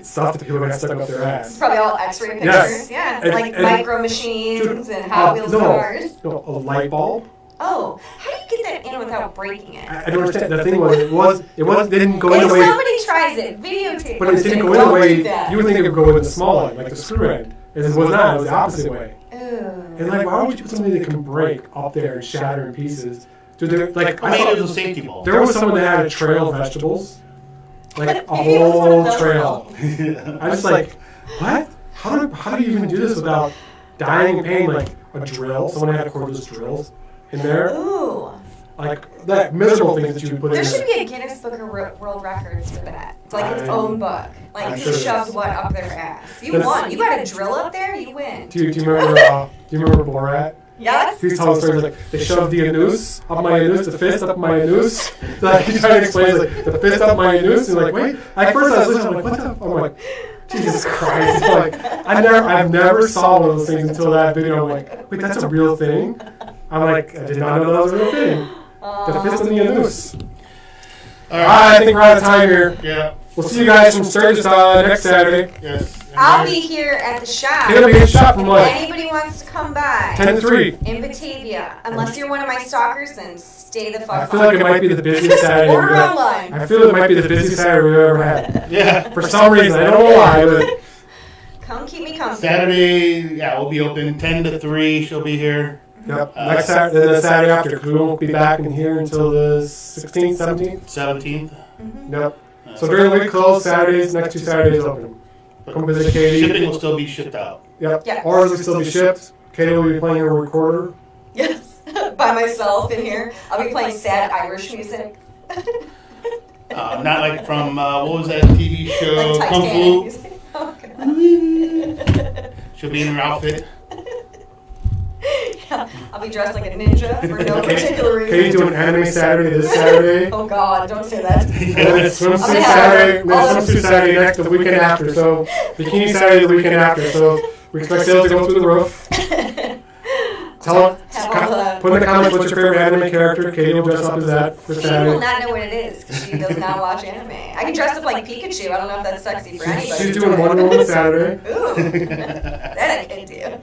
stuff that people have stuck up their It's ass. probably all x-ray pictures. Yes. Yeah, And- like and- micro machines and Hot Wheels cars. No, a light bulb. Oh, how do you get that in without breaking it? I don't understand. The thing was, it didn't go in If the way, somebody tries it, videotape but it didn't go in the Don't way do that. you would think it would go in the small end, like the screw end. It was not. It was the opposite way. Ooh. And like, why would you put something that can break up there and shatter in pieces? Dude, like, I made it was a safety ball. there was someone that had a trail of vegetables, like a But maybe it was one of whole those trail. ones. I was like, what? How do you even do this without dying in pain? Like a drill. Someone had cordless drills in there. Ooh. Like that miserable things that you would put There in should there. be a Guinness Book of World Records for that. It's like its own book. Like I'm who sure it shoved is. what up their ass. You That's- won. You got a drill up there, you win. Do you remember Borat? Yes? He's telling stories like they shoved the anus up my anus, the fist up my anus. Like he's trying to explain like the fist up my anus, and like wait. At first I was listening, I'm like, what the? I'm like, Jesus Christ! I'm like, I've never saw one of those things until that video. I'm like, wait, that's a real thing. I'm like, I did not know that was a real thing. The fist in the anus. All I think we're out of time here. Yeah. We'll see you guys from Sturgis next Saturday. Yes. I'll be here at the shop. It'll be a shop from what? Anybody wants to come by 10 to 3. in Batavia. Unless you're one of my stalkers, then stay the I fuck feel like it home. might be the busiest Saturday Order we've had. online. I feel it might be the busiest Saturday we've ever had. Yeah. For some reason, I don't know why, but Come keep me comfy. Saturday, yeah, we'll be open 10 to 3. She'll be here. yep. Next Saturday, then the Saturday after, because we won't be back in here until the 16th, 17th. 17th. Yep. So during the week, closed. Saturdays, next 2 Saturdays open. Come visit Katie. Shipping will still be shipped out. Yep. Yes. Orders will still be shipped. Katie will be playing her recorder. Yes. By myself in here. I'll be playing sad Irish music. Not like from, what was that TV show? Like Kung Titanic Fu. music. Oh, God. She'll be in her outfit. Yeah, I'll be dressed like a ninja for no particular reason. Katie's doing anime Saturday this Saturday. Oh God, don't say that. And then it's swimsuit I'm gonna Saturday, have and then all of- swimsuit Saturday next the weekend after. So bikini Saturday the weekend after. So we expect sales to go through the roof. Tell Have all the- put in the comments what's your favorite anime character. Katie will dress up as that for She will Saturday. not know what it is because she does not watch anime. I can dress up like Pikachu. I don't know if that's sexy for anybody. She's doing Wonder Woman Saturday. Ooh, that I can do.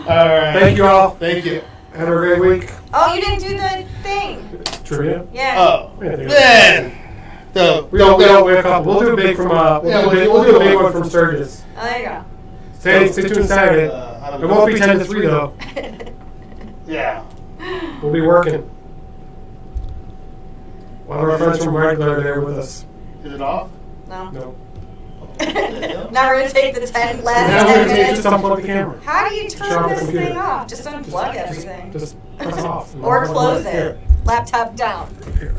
All right. Thank you all. Thank you. Have a great week. Oh, you didn't do the thing. Trivia. Yeah. Oh. Yeah, there you go. Then. We have a couple. We'll do a big from we'll do a big one from Sturgis. Oh, there you go. Stay tuned Saturday. It won't be 10 to 3 though. Yeah. We'll be working. One of our friends from Regular are there with us. Is it off? No. No. Now we're gonna take the last Now 10 we're gonna minutes. just unplug the camera. How do you Shut turn off the this computer. thing off? Just unplug everything. Just press off. Or close Here. it. Laptop down. Here.